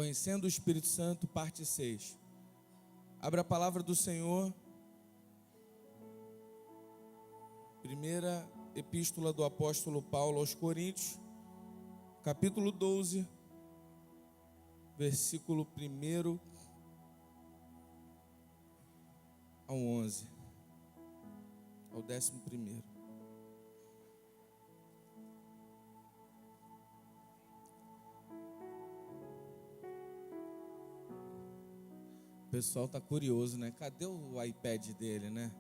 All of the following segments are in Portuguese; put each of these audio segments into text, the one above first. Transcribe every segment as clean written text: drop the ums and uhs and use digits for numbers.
Conhecendo o Espírito Santo, parte 6. Abra a palavra do Senhor. Primeira epístola do apóstolo Paulo aos Coríntios, capítulo 12, versículo 1 ao 11, ao 11º. O pessoal está curioso, né? Cadê o iPad dele, né?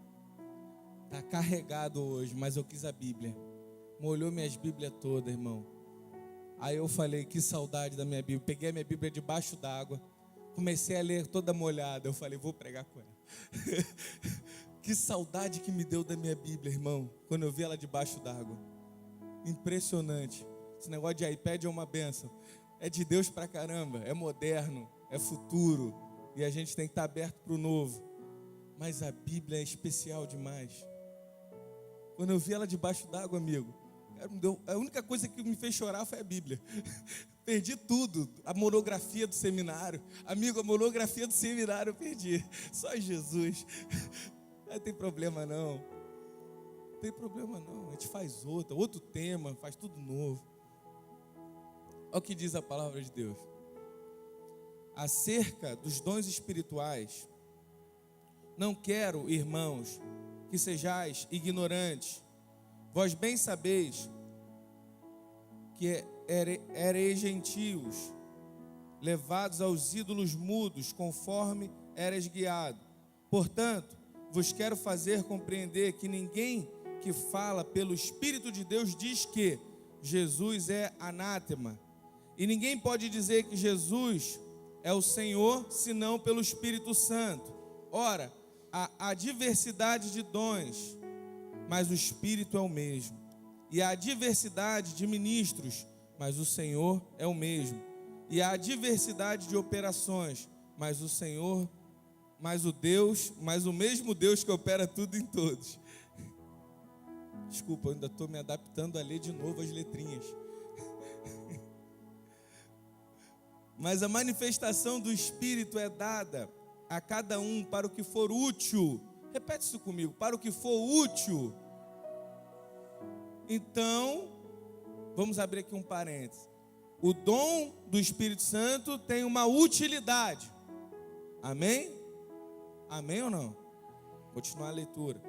Tá carregado hoje, mas eu quis a Bíblia. Molhou minhas Bíblias todas, irmão. Aí eu falei, que saudade da minha Bíblia. Peguei a minha Bíblia debaixo d'água. Comecei a ler toda molhada. Eu falei, vou pregar com ela. Que saudade que me deu da minha Bíblia, irmão. Quando eu vi ela debaixo d'água. Impressionante. Esse negócio de iPad é uma bênção. É de Deus pra caramba. É moderno, é futuro. E a gente tem que estar aberto para o novo. Mas a Bíblia é especial demais. Quando eu vi ela debaixo d'água, amigo, a única coisa que me fez chorar foi a Bíblia. Perdi tudo. A monografia do seminário. Amigo, a monografia do seminário eu perdi. Só Jesus. Não tem problema não. Não tem problema não. A gente faz outro tema, faz tudo novo. Olha o que diz a palavra de Deus. Acerca dos dons espirituais, não quero, irmãos, que sejais ignorantes. Vós bem sabeis que ereis gentios, levados aos ídolos mudos, conforme eres guiado. Portanto, vos quero fazer compreender que ninguém que fala pelo Espírito de Deus diz que Jesus é anátema. E ninguém pode dizer que Jesus é o Senhor, senão pelo Espírito Santo. Ora, há diversidade de dons, mas o Espírito é o mesmo. E há diversidade de ministros, mas o Senhor é o mesmo. E há diversidade de operações, mas o Senhor, mas o mesmo Deus que opera tudo em todos. Desculpa, eu ainda estou me adaptando a ler de novo as letrinhas. Mas a manifestação do Espírito é dada a cada um para o que for útil. Repete isso comigo, para o que for útil. Então, vamos abrir aqui um parênteses. O dom do Espírito Santo tem uma utilidade. Amém? Amém ou não? Continuar a leitura.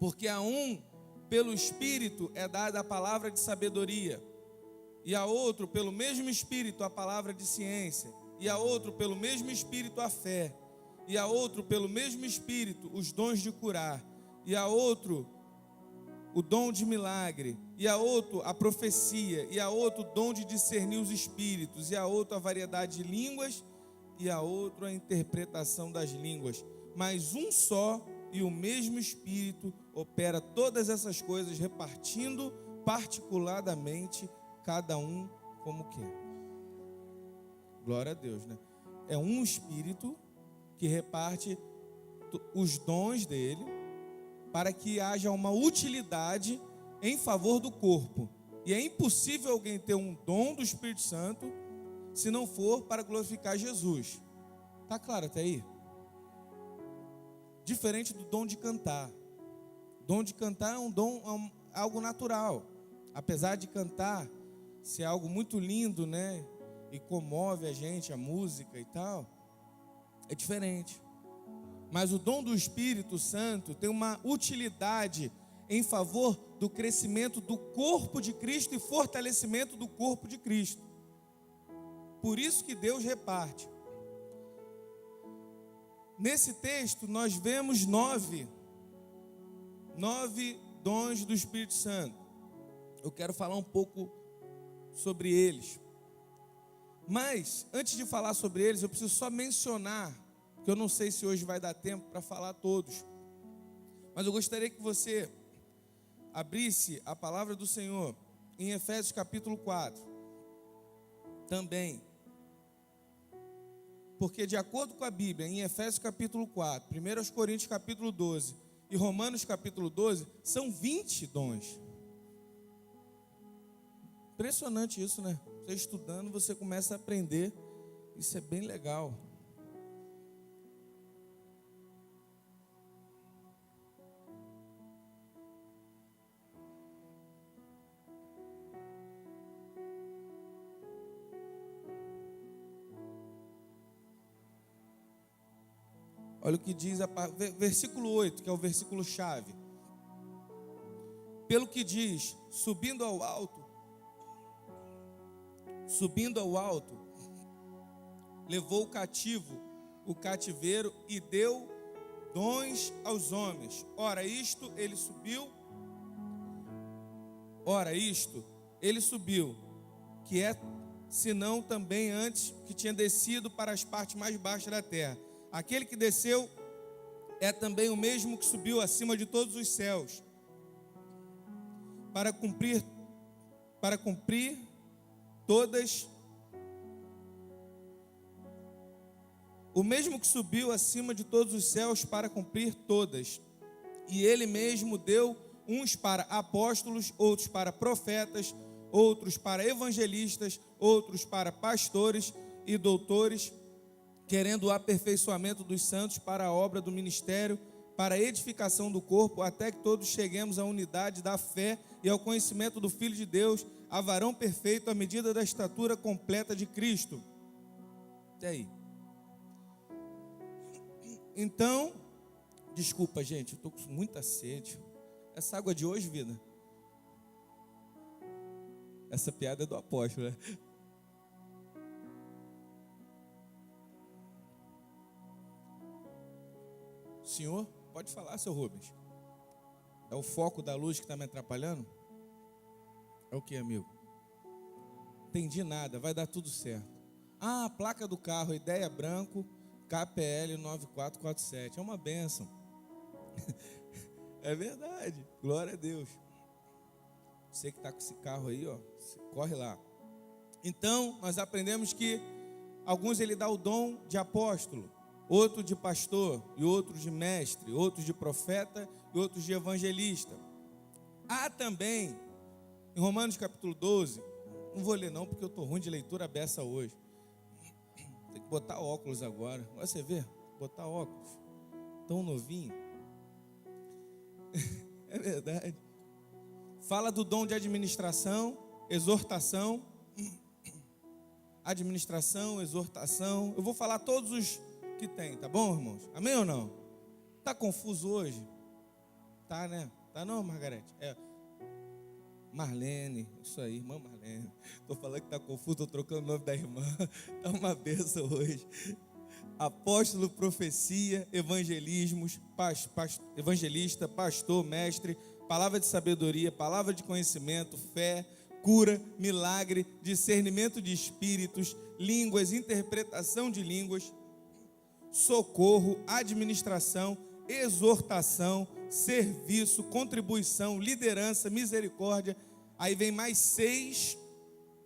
Porque a um, pelo Espírito, é dada a palavra de sabedoria. E a outro, pelo mesmo Espírito, a palavra de ciência. E a outro, pelo mesmo Espírito, a fé. E a outro, pelo mesmo Espírito, os dons de curar. E a outro, o dom de milagre. E a outro, a profecia. E a outro, o dom de discernir os espíritos. E a outro, a variedade de línguas. E a outro, a interpretação das línguas. Mas um só e o mesmo Espírito opera todas essas coisas, repartindo particularmente cada um como quer. Glória a Deus, né? É um Espírito que reparte os dons dele para que haja uma utilidade em favor do corpo. E é impossível alguém ter um dom do Espírito Santo se não for para glorificar Jesus. Tá claro até aí? Diferente do dom de cantar. O dom de cantar é um dom, algo natural. Apesar de cantar ser algo muito lindo, né? E comove a gente, a música e tal, é diferente. Mas o dom do Espírito Santo tem uma utilidade em favor do crescimento do corpo de Cristo e fortalecimento do corpo de Cristo. Por isso que Deus reparte. Nesse texto nós vemos nove dons do Espírito Santo. Eu quero falar um pouco sobre eles. Mas, antes de falar sobre eles, eu preciso só mencionar, que eu não sei se hoje vai dar tempo para falar todos. Mas eu gostaria que você abrisse a palavra do Senhor em Efésios capítulo 4. Também. Porque de acordo com a Bíblia, em Efésios capítulo 4, 1 Coríntios capítulo 12 e Romanos capítulo 12, são 20 dons. Impressionante isso, né? Você estudando, você começa a aprender Isso é bem legal. Olha o que diz versículo 8, que é o versículo chave. Pelo que diz, subindo ao alto, levou o cativo, o cativeiro, e deu dons aos homens. Ora, isto ele subiu, que é, senão também antes que tinha descido para as partes mais baixas da terra. Aquele que desceu é também o mesmo que subiu acima de todos os céus, para cumprir todas. O mesmo que subiu acima de todos os céus para cumprir todas. E ele mesmo deu uns para apóstolos, outros para profetas, outros para evangelistas, outros para pastores e doutores, querendo o aperfeiçoamento dos santos para a obra do ministério, para a edificação do corpo, até que todos cheguemos à unidade da fé e ao conhecimento do Filho de Deus, a varão perfeito, à medida da estatura completa de Cristo. Até aí. Então, desculpa, gente, eu estou com muita sede. Essa água de hoje, vida? Essa piada é do apóstolo, né? Senhor, pode falar, seu Rubens. É o foco da luz que está me atrapalhando? É o que, amigo? Entendi nada, vai dar tudo certo. Ah, a placa do carro, ideia branco, KPL 9447. É uma bênção. É verdade, glória a Deus. Você que está com esse carro aí, ó, corre lá. Então, nós aprendemos que alguns ele dá o dom de apóstolo, outro de pastor, e outros de mestre, outros de profeta e outros de evangelista. Há também, em Romanos capítulo 12, não vou ler não, porque eu estou ruim de leitura beça hoje. Tem que botar óculos agora. Olha, você vê, botar óculos, tão novinho. É verdade. Fala do dom de administração, exortação. Administração, exortação. Eu vou falar todos os que tem, tá bom, irmãos? Amém ou não? Tá confuso hoje? Tá, né? Tá não, Margarete? É. Marlene, isso aí, irmã Marlene. Tô falando que tá confuso, tô trocando o nome da irmã. Tá uma bênção hoje. Apóstolo, profecia, evangelismos, evangelista, pastor, mestre, palavra de sabedoria, palavra de conhecimento, fé, cura, milagre, discernimento de espíritos, línguas, interpretação de línguas, socorro, administração, exortação, serviço, contribuição, liderança, misericórdia. Aí vem mais 6,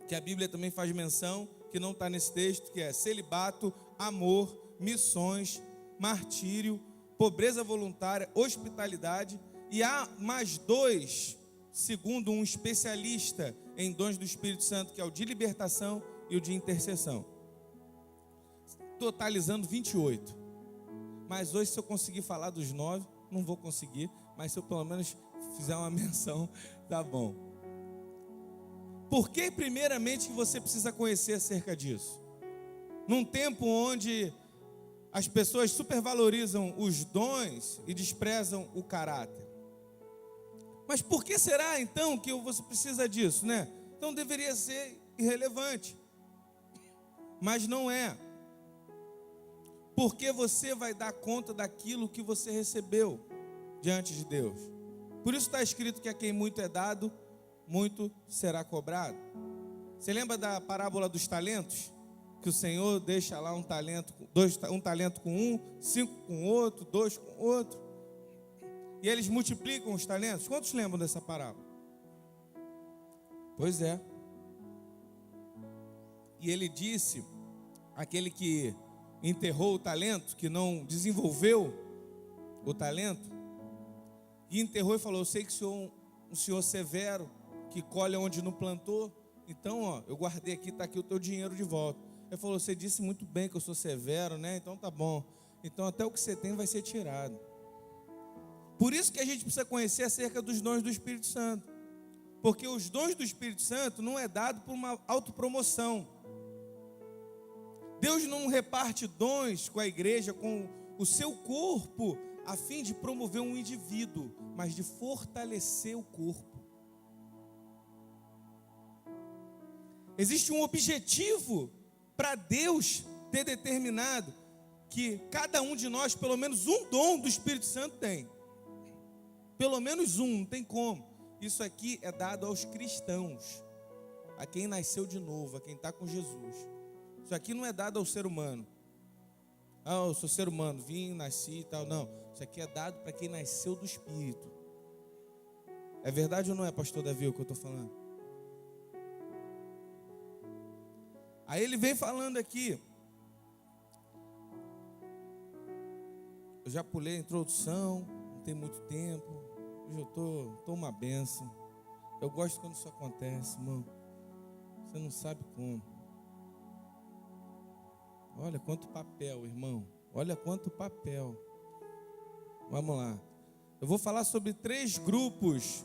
que a Bíblia também faz menção, que não está nesse texto, que é celibato, amor, missões, martírio, pobreza voluntária, hospitalidade. E há mais 2, segundo um especialista em dons do Espírito Santo, que é o de libertação e o de intercessão, totalizando 28. Mas hoje, se eu conseguir falar dos 9, não vou conseguir, mas se eu pelo menos fizer uma menção, tá bom. Por que primeiramente que você precisa conhecer acerca disso? Num tempo onde as pessoas supervalorizam os dons e desprezam o caráter. Mas por que será então que você precisa disso, né? Então deveria ser irrelevante. Mas não é. Porque você vai dar conta daquilo que você recebeu diante de Deus. Por isso está escrito que a quem muito é dado, muito será cobrado. Você lembra da parábola dos talentos? Que o Senhor deixa lá um talento com um, 5 com outro, 2 com outro. E eles multiplicam os talentos. Quantos lembram dessa parábola? Pois é. E ele disse, aquele que enterrou o talento, que não desenvolveu o talento, e enterrou e falou: eu sei que o senhor é um senhor severo, que colhe onde não plantou, então ó, eu guardei aqui, está aqui o teu dinheiro de volta. Ele falou: você disse muito bem que eu sou severo, né? Então tá bom. Então até o que você tem vai ser tirado. Por isso que a gente precisa conhecer acerca dos dons do Espírito Santo. Porque os dons do Espírito Santo não é dado por uma autopromoção. Deus não reparte dons com a igreja, com o seu corpo, a fim de promover um indivíduo, mas de fortalecer o corpo. Existe um objetivo para Deus ter determinado que cada um de nós, pelo menos um dom do Espírito Santo tem. Pelo menos um, não tem como. Isso aqui é dado aos cristãos, a quem nasceu de novo, a quem está com Jesus. Isso aqui não é dado ao ser humano. Ah, eu sou ser humano, vim, nasci e tal. Não, isso aqui é dado para quem nasceu do Espírito. É verdade ou não é, pastor Davi, o que eu estou falando? Aí ele vem falando aqui. Eu já pulei a introdução, não tem muito tempo. Hoje eu estou uma benção. Eu gosto quando isso acontece, irmão. Você não sabe como. Olha quanto papel, irmão. Olha quanto papel. Vamos lá. Eu vou falar sobre 3 grupos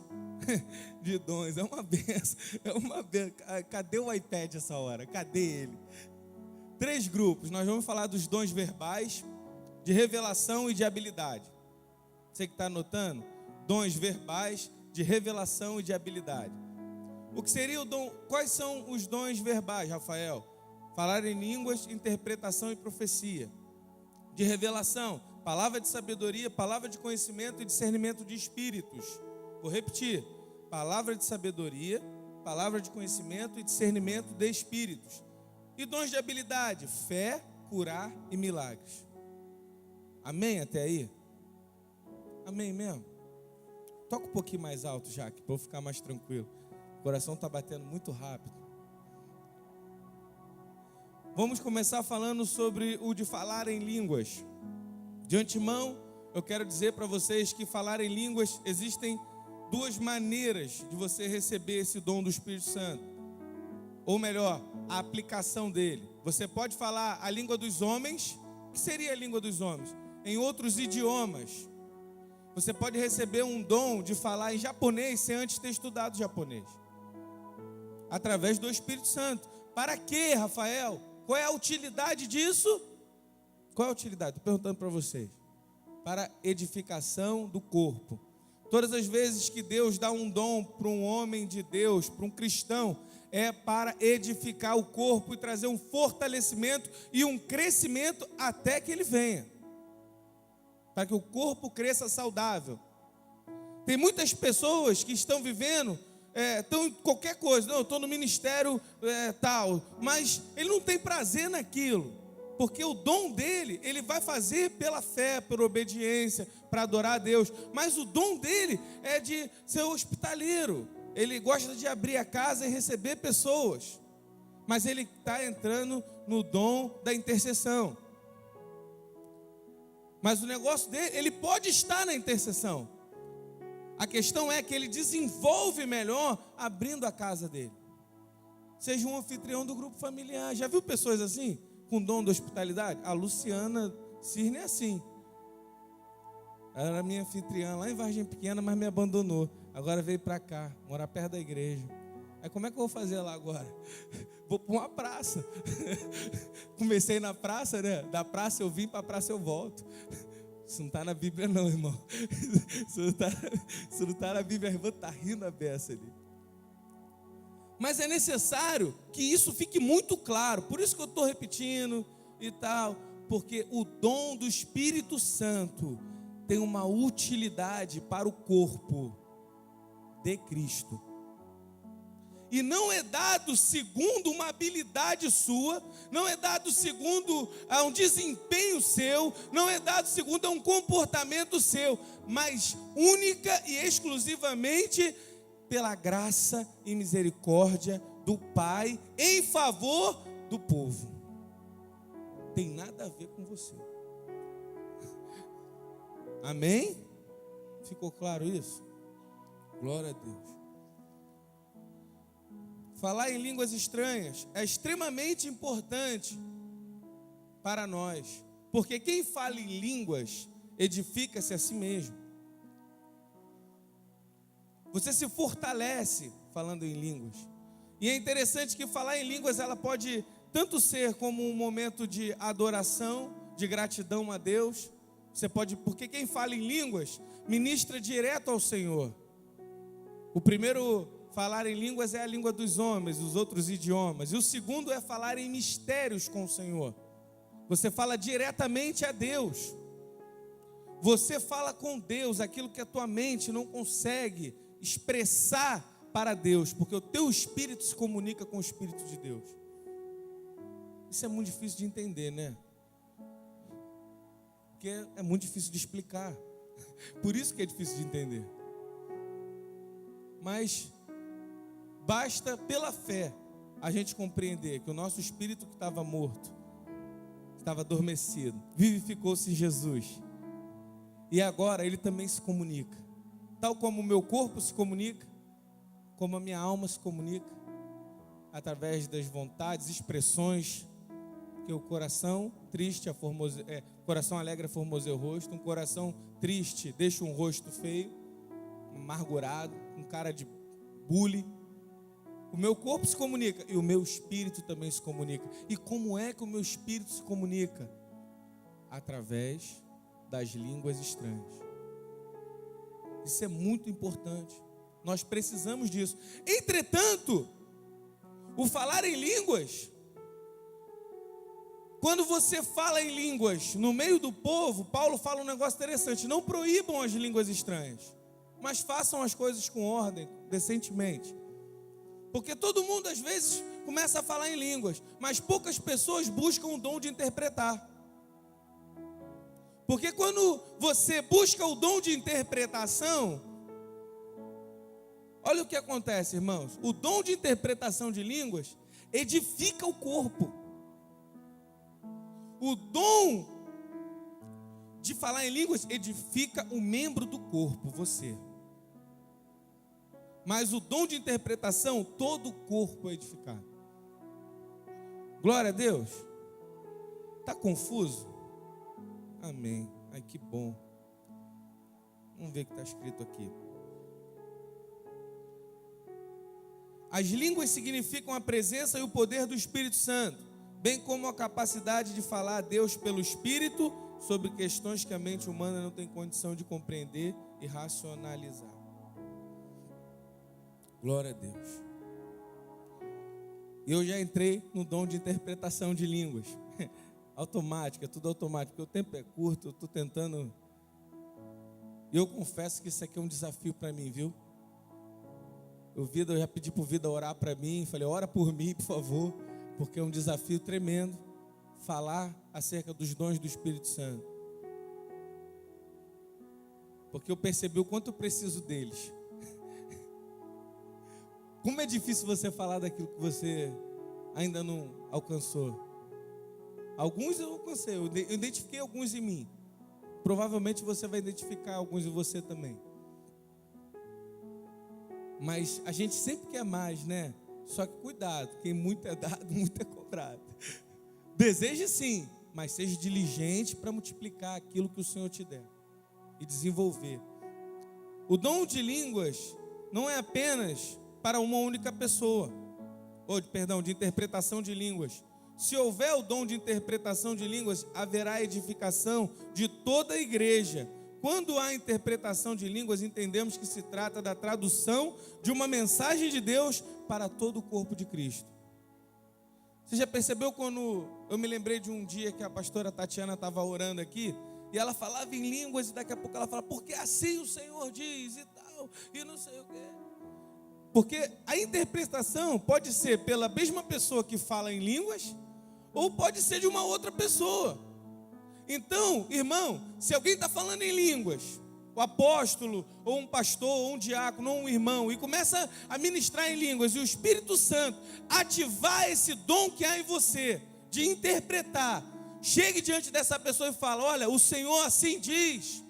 de dons. É uma benção. É uma benção. Cadê o iPad essa hora? Cadê ele? 3 grupos. Nós vamos falar dos dons verbais, de revelação e de habilidade. Você que está anotando? Dons verbais, de revelação e de habilidade. O que seria o dom? Quais são os dons verbais, Rafael? Falar em línguas, interpretação e profecia. De revelação, palavra de sabedoria, palavra de conhecimento e discernimento de espíritos. Vou repetir. Palavra de sabedoria, palavra de conhecimento e discernimento de espíritos. E dons de habilidade, fé, curar e milagres. Amém até aí? Amém mesmo? Toca um pouquinho mais alto, Jaque, para eu ficar mais tranquilo. O coração está batendo muito rápido. Vamos começar falando sobre o de falar em línguas. De antemão, eu quero dizer para vocês que falar em línguas, existem 2 maneiras de você receber esse dom do Espírito Santo. Ou melhor, a aplicação dele. Você pode falar a língua dos homens. O que seria a língua dos homens? Em outros idiomas. Você pode receber um dom de falar em japonês sem antes ter estudado japonês. Através do Espírito Santo. Para quê, Rafael? Qual é a utilidade disso? Qual é a utilidade? Estou perguntando para vocês. Para edificação do corpo. Todas as vezes que Deus dá um dom para um homem de Deus, para um cristão, é para edificar o corpo e trazer um fortalecimento e um crescimento até que ele venha. Para que o corpo cresça saudável. Tem muitas pessoas que estão vivendo, estão em qualquer coisa. Não, eu estou no ministério tal, mas ele não tem prazer naquilo. Porque o dom dele, ele vai fazer pela fé, por obediência, para adorar a Deus. Mas o dom dele é de ser hospitaleiro. Ele gosta de abrir a casa e receber pessoas. Mas ele está entrando no dom da intercessão. Mas o negócio dele, ele pode estar na intercessão. A questão é que ele desenvolve melhor abrindo a casa dele. Seja um anfitrião do grupo familiar. Já viu pessoas assim? Com dom de hospitalidade? A Luciana Cirne é assim. Ela era minha anfitriã lá em Vargem Pequena, mas me abandonou. Agora veio para cá, morar perto da igreja. Aí como é que eu vou fazer lá agora? Vou para uma praça. Comecei na praça, né? Da praça eu vim, para a praça eu volto. Isso não está na Bíblia não, irmão. Isso não está na Bíblia, a irmã está rindo a beça ali. Mas é necessário que isso fique muito claro. Por isso que eu estou repetindo e tal. Porque o dom do Espírito Santo tem uma utilidade para o corpo de Cristo. E não é dado segundo uma habilidade sua, não é dado segundo um desempenho seu, não é dado segundo um comportamento seu, mas única e exclusivamente pela graça e misericórdia do Pai em favor do povo. Tem nada a ver com você. Amém? Ficou claro isso? Glória a Deus. falar em línguas estranhas é extremamente importante para nós, porque quem fala em línguas edifica-se a si mesmo. Você se fortalece falando em línguas. E é interessante que falar em línguas ela pode tanto ser como um momento de adoração, de gratidão a Deus. Você pode, porque quem fala em línguas ministra direto ao Senhor. O primeiro falar em línguas é a língua dos homens, os outros idiomas. E o segundo é falar em mistérios com o Senhor. Você fala diretamente a Deus. Você fala com Deus aquilo que a tua mente não consegue expressar para Deus, porque o teu espírito se comunica com o Espírito de Deus. Isso é muito difícil de entender, né? Porque é muito difícil de explicar. Por isso que é difícil de entender. Mas basta pela fé a gente compreender que o nosso espírito que estava morto, que estava adormecido, vivificou-se em Jesus. E agora ele também se comunica. Tal como o meu corpo se comunica, como a minha alma se comunica, através das vontades, expressões, que o coração triste, coração alegre formoseia o rosto, um coração triste deixa um rosto feio, amargurado, um cara de bullying. O meu corpo se comunica e o meu espírito também se comunica. E como é que o meu espírito se comunica? Através das línguas estranhas. Isso é muito importante. Nós precisamos disso. Entretanto, o falar em línguas, quando você fala em línguas no meio do povo, Paulo fala um negócio interessante: não proíbam as línguas estranhas, mas façam as coisas com ordem, decentemente. Porque todo mundo às vezes começa a falar em línguas, mas poucas pessoas buscam o dom de interpretar. Porque quando você busca o dom de interpretação, olha o que acontece, irmãos. O dom de interpretação de línguas edifica o corpo. O dom de falar em línguas edifica o membro do corpo, você. Mas o dom de interpretação, todo o corpo é edificado. Glória a Deus. Está confuso? Amém. Ai, que bom. Vamos ver o que está escrito aqui. As línguas significam a presença e o poder do Espírito Santo, bem como a capacidade de falar a Deus pelo Espírito sobre questões que a mente humana não tem condição de compreender e racionalizar. Glória a Deus. Eu já entrei no dom de interpretação de línguas. Automática, tudo automático, porque o tempo é curto, eu estou tentando. E eu confesso que isso aqui é um desafio para mim, viu? Eu já pedi para o Vida orar para mim, falei, ora por mim, por favor, porque é um desafio tremendo falar acerca dos dons do Espírito Santo. Porque eu percebi o quanto eu preciso deles. Como é difícil você falar daquilo que você ainda não alcançou. Alguns eu alcancei, eu identifiquei alguns em mim. Provavelmente você vai identificar alguns em você também. Mas a gente sempre quer mais, né? Só que cuidado, quem muito é dado, muito é cobrado. Deseje sim, mas seja diligente para multiplicar aquilo que o Senhor te der e desenvolver. O dom de línguas não é apenas para uma única pessoa, de interpretação de línguas. Se houver o dom de interpretação de línguas, haverá edificação de toda a igreja. Quando há interpretação de línguas, entendemos que se trata da tradução de uma mensagem de Deus para todo o corpo de Cristo. Você já percebeu quando eu me lembrei de um dia que a pastora Tatiana estava orando aqui, e ela falava em línguas, e daqui a pouco ela fala, porque assim o Senhor diz e tal, e não sei o quê. Porque a interpretação pode ser pela mesma pessoa que fala em línguas, ou pode ser de uma outra pessoa. Então, irmão, se alguém está falando em línguas, o apóstolo, ou um pastor, ou um diácono, ou um irmão, e começa a ministrar em línguas, e o Espírito Santo ativar esse dom que há em você, de interpretar, chegue diante dessa pessoa e fala, olha, o Senhor assim diz.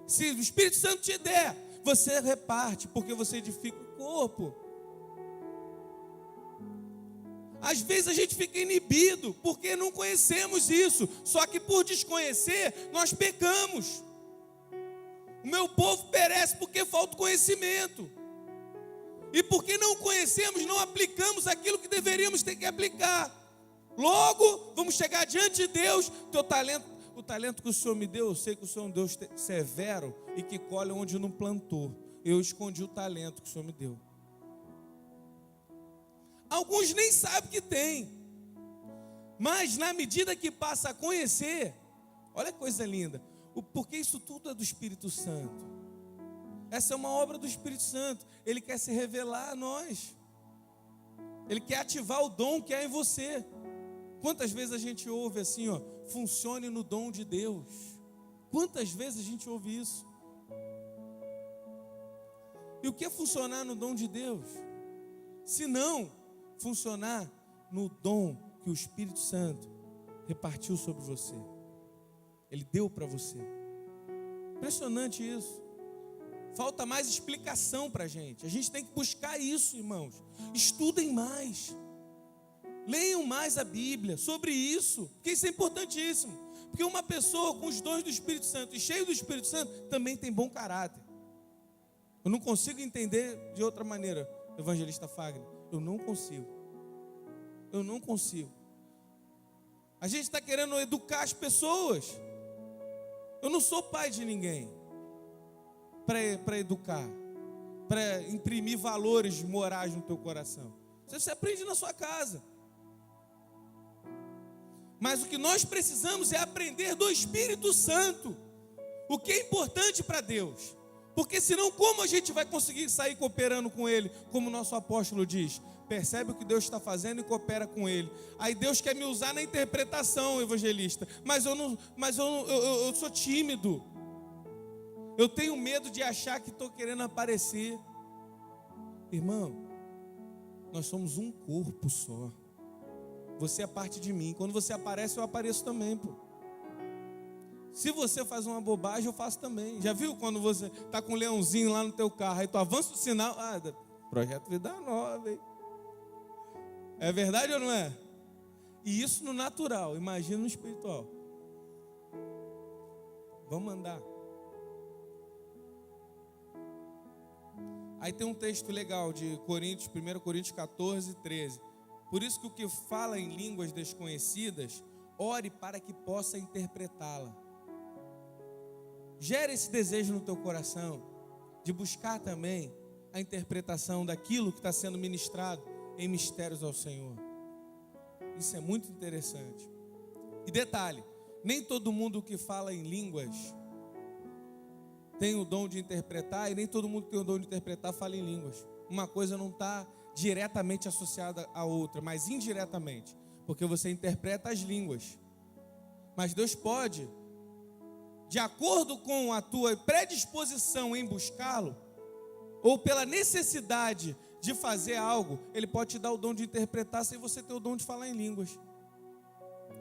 Se o Espírito Santo te der, você reparte, porque você edifica o corpo. Às vezes a gente fica inibido porque não conhecemos isso. Só que por desconhecer, nós pecamos. O meu povo perece porque falta conhecimento. E porque não conhecemos, não aplicamos aquilo que deveríamos ter que aplicar. Logo, vamos chegar diante de Deus. O talento que o Senhor me deu, eu sei que o Senhor é um Deus severo e que colhe onde não plantou. Eu escondi o talento que o Senhor me deu. Alguns nem sabem que tem. Mas na medida que passa a conhecer, olha que coisa linda. Porque isso tudo é do Espírito Santo. Essa é uma obra do Espírito Santo. Ele quer se revelar a nós. Ele quer ativar o dom que há em você. Quantas vezes a gente ouve assim, ó, funcione no dom de Deus. Quantas vezes a gente ouve isso? E o que é funcionar no dom de Deus? Se não funcionar no dom que o Espírito Santo repartiu sobre você. Ele deu para você. Impressionante isso. Falta mais explicação para a gente. A gente tem que buscar isso, irmãos. Estudem mais. Leiam mais a Bíblia sobre isso, porque isso é importantíssimo. Porque uma pessoa com os dons do Espírito Santo e cheio do Espírito Santo também tem bom caráter. Eu não consigo entender de outra maneira, evangelista Fagner. Eu não consigo. A gente está querendo educar as pessoas. Eu não sou pai de ninguém para educar, para imprimir valores morais no teu coração. Você aprende na sua casa. Mas o que nós precisamos é aprender do Espírito Santo, o que é importante para Deus. Porque senão como a gente vai conseguir sair cooperando com Ele, como o nosso apóstolo diz? Percebe o que Deus está fazendo e coopera com Ele. Aí Deus quer me usar na interpretação, evangelista. Mas eu sou tímido. Eu tenho medo de achar que estou querendo aparecer. Irmão, nós somos um corpo só. Você é parte de mim. Quando você aparece, eu apareço também, pô. Se você faz uma bobagem, eu faço também. Já viu quando você está com um leãozinho lá no teu carro, aí tu avança o sinal, projeto Vida Nova, hein? É verdade ou não é? E isso no natural, imagina no espiritual. Vamos andar. Aí tem um texto legal de Coríntios, 1 Coríntios 14, 13. Por isso que o que fala em línguas desconhecidas, ore para que possa interpretá-la. Gera esse desejo no teu coração de buscar também a interpretação daquilo que está sendo ministrado em mistérios ao Senhor. Isso é muito interessante. E detalhe, nem todo mundo que fala em línguas tem o dom de interpretar, e nem todo mundo que tem o dom de interpretar fala em línguas. Uma coisa não está diretamente associada à outra, mas indiretamente, porque você interpreta as línguas. Mas Deus pode, de acordo com a tua predisposição em buscá-lo, ou pela necessidade de fazer algo, Ele pode te dar o dom de interpretar sem você ter o dom de falar em línguas.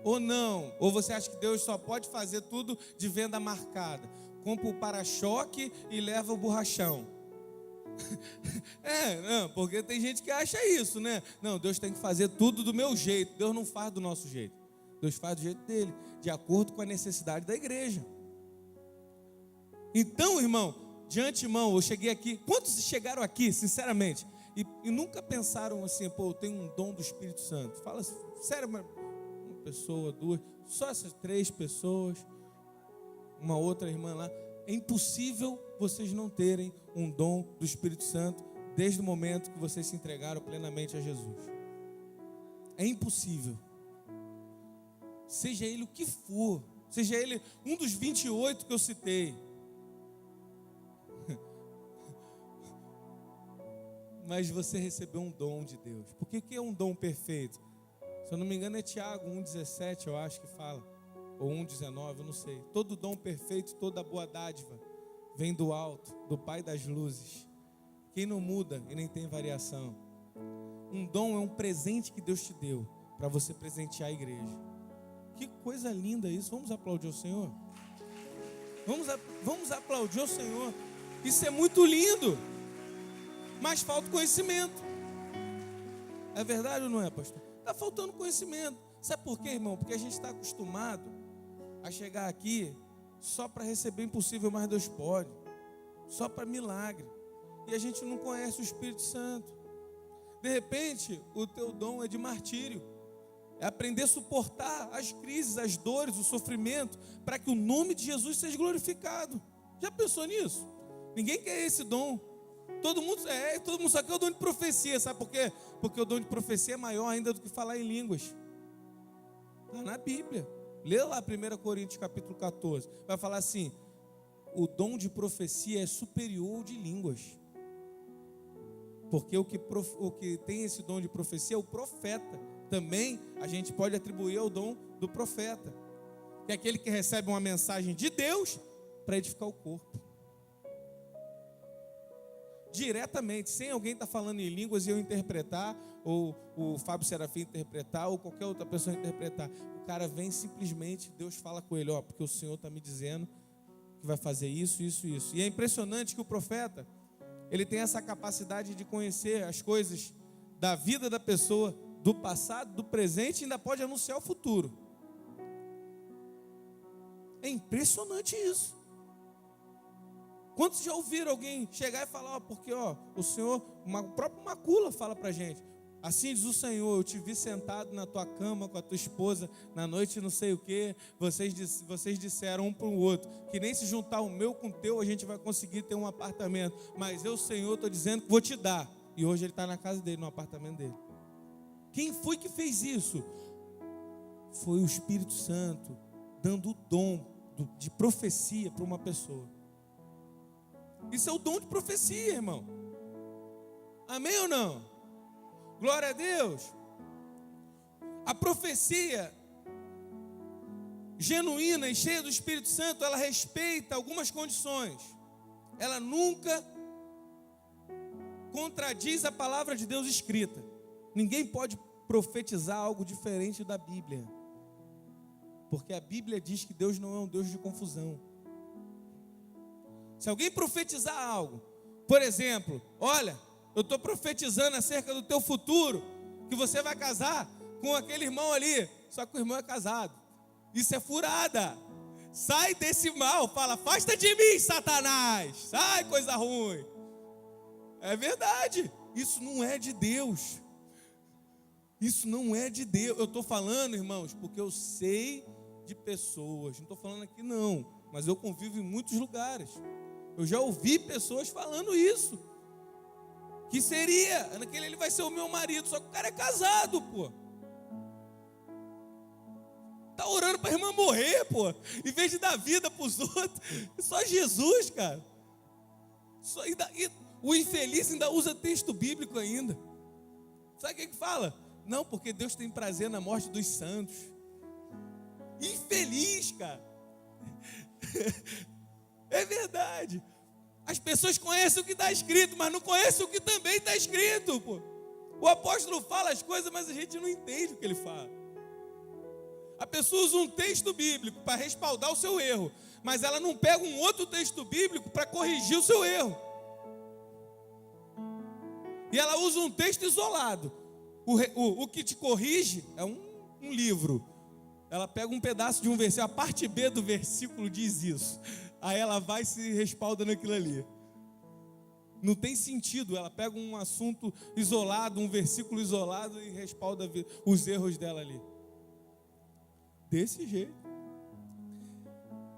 Ou não, ou você acha que Deus só pode fazer tudo de venda marcada. Compra o para-choque e leva o borrachão. Não, porque tem gente que acha isso, né? Não, Deus tem que fazer tudo do meu jeito. Deus não faz do nosso jeito. Deus faz do jeito dele, de acordo com a necessidade da igreja. Então, irmão, de antemão, eu cheguei aqui. Quantos chegaram aqui, sinceramente, e nunca pensaram assim, pô, eu tenho um dom do Espírito Santo? Fala sério, uma pessoa, duas, só essas 3 pessoas, uma outra irmã lá. É impossível vocês não terem um dom do Espírito Santo desde o momento que vocês se entregaram plenamente a Jesus. É impossível. Seja ele o que for, seja ele um dos 28 que eu citei. Mas você recebeu um dom de Deus. Porque o que é um dom perfeito? Se eu não me engano é Tiago 1,17, eu acho que fala. Ou 1,19, eu não sei. Todo dom perfeito, toda boa dádiva vem do alto, do Pai das luzes. Quem não muda e nem tem variação. Um dom é um presente que Deus te deu para você presentear a igreja. Que coisa linda isso. Vamos aplaudir o Senhor? Vamos aplaudir o Senhor. Isso é muito lindo. Mas falta conhecimento. É verdade ou não é, pastor? Está faltando conhecimento. Sabe por quê, irmão? Porque a gente está acostumado a chegar aqui só para receber impossível, mas Deus pode. Só para milagre. E a gente não conhece o Espírito Santo. De repente, o teu dom é de martírio. É aprender a suportar as crises, as dores, o sofrimento, para que o nome de Jesus seja glorificado. Já pensou nisso? Ninguém quer esse dom. Todo mundo só quer o dom de profecia. Sabe por quê? Porque o dom de profecia é maior ainda do que falar em línguas. Está na Bíblia. Lê lá 1 Coríntios capítulo 14. Vai falar assim: o dom de profecia é superior ao de línguas. Porque o que tem esse dom de profecia é o profeta. Também a gente pode atribuir ao dom do profeta, que é aquele que recebe uma mensagem de Deus para edificar o corpo. Diretamente, sem alguém estar falando em línguas e eu interpretar, ou o Fábio Serafim interpretar, ou qualquer outra pessoa interpretar. O cara vem simplesmente, Deus fala com ele, porque o Senhor está me dizendo que vai fazer isso, isso, isso. E é impressionante que o profeta, ele tem essa capacidade de conhecer as coisas da vida da pessoa, do passado, do presente, e ainda pode anunciar o futuro. É impressionante isso. Quantos já ouviram alguém chegar e falar, porque o Senhor, o próprio Macula fala pra gente: assim diz o Senhor, eu te vi sentado na tua cama com a tua esposa na noite não sei o que, vocês disseram um para o outro, que nem se juntar o meu com o teu a gente vai conseguir ter um apartamento, mas eu, Senhor, estou dizendo que vou te dar. E hoje ele está na casa dele, no apartamento dele. Quem foi que fez isso? Foi o Espírito Santo, dando o dom de profecia para uma pessoa. Isso é o dom de profecia, irmão. Amém ou não? Glória a Deus. A profecia genuína e cheia do Espírito Santo, ela respeita algumas condições. Ela nunca contradiz a palavra de Deus escrita. Ninguém pode profetizar algo diferente da Bíblia, porque a Bíblia diz que Deus não é um Deus de confusão. Se alguém profetizar algo, por exemplo, olha, eu estou profetizando acerca do teu futuro, que você vai casar com aquele irmão ali, só que o irmão é casado. Isso é furada. Sai desse mal, fala, afasta de mim, Satanás. Sai, coisa ruim. É verdade, isso não é de Deus. Isso não é de Deus. Eu estou falando, irmãos, porque eu sei de pessoas. Não estou falando aqui não, mas eu convivo em muitos lugares. Eu já ouvi pessoas falando isso. Que seria, ele vai ser o meu marido, só que o cara é casado, pô. Tá orando para a irmã morrer, pô. Em vez de dar vida para os outros. Só Jesus, cara. O infeliz ainda usa texto bíblico ainda. Sabe o que fala? Não, porque Deus tem prazer na morte dos santos. Infeliz, cara. É verdade. As pessoas conhecem o que está escrito, mas não conhecem o que também está escrito, pô. O apóstolo fala as coisas, mas a gente não entende o que ele fala. A pessoa usa um texto bíblico para respaldar o seu erro, mas ela não pega um outro texto bíblico para corrigir o seu erro. E ela usa um texto isolado. O que te corrige é um livro. Ela pega um pedaço de um versículo, a parte B do versículo diz isso. Aí ela vai e se respalda naquilo ali. Não tem sentido. Ela pega um assunto isolado, um versículo isolado e respalda os erros dela ali. Desse jeito.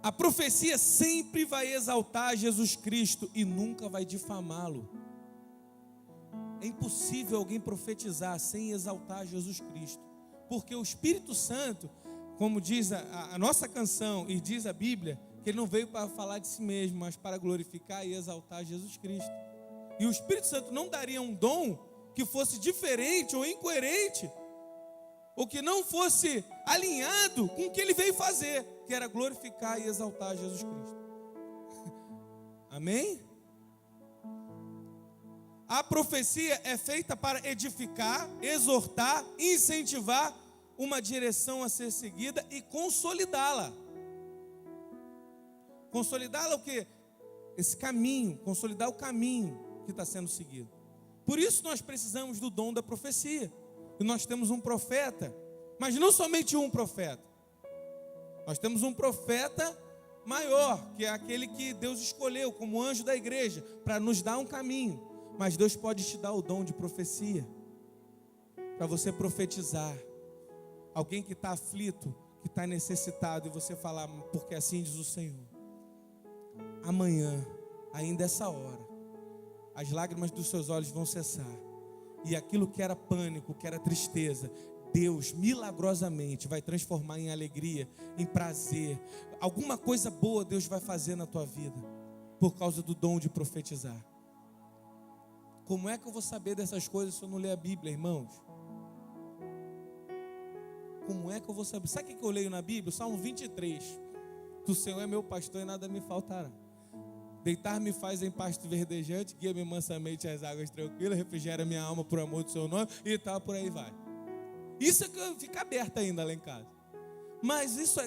A profecia sempre vai exaltar Jesus Cristo e nunca vai difamá-lo. É impossível alguém profetizar sem exaltar Jesus Cristo, porque o Espírito Santo, como diz a nossa canção e diz a Bíblia, que ele não veio para falar de si mesmo, mas para glorificar e exaltar Jesus Cristo. E o Espírito Santo não daria um dom que fosse diferente ou incoerente, ou que não fosse alinhado com o que ele veio fazer, que era glorificar e exaltar Jesus Cristo. Amém? A profecia é feita para edificar, exortar, incentivar uma direção a ser seguida e consolidá-la. Consolidá-la o quê? Esse caminho, consolidar o caminho que está sendo seguido. Por isso nós precisamos do dom da profecia. E nós temos um profeta, mas não somente um profeta. Nós temos um profeta maior, que é aquele que Deus escolheu como anjo da igreja, para nos dar um caminho. Mas Deus pode te dar o dom de profecia, para você profetizar. Alguém que está aflito, que está necessitado, e você falar, porque assim diz o Senhor. Amanhã, ainda essa hora, as lágrimas dos seus olhos vão cessar. E aquilo que era pânico, que era tristeza, Deus milagrosamente vai transformar em alegria, em prazer. Alguma coisa boa Deus vai fazer na tua vida, por causa do dom de profetizar. Como é que eu vou saber dessas coisas se eu não ler a Bíblia, irmãos? Como é que eu vou saber? Sabe o que eu leio na Bíblia? O Salmo 23. O Senhor é meu pastor e nada me faltará. Deitar-me faz em pasto verdejante, guia-me mansamente às águas tranquilas, refrigera minha alma por amor do seu nome, e tal, por aí vai. Isso é que fica aberto ainda lá em casa. Mas isso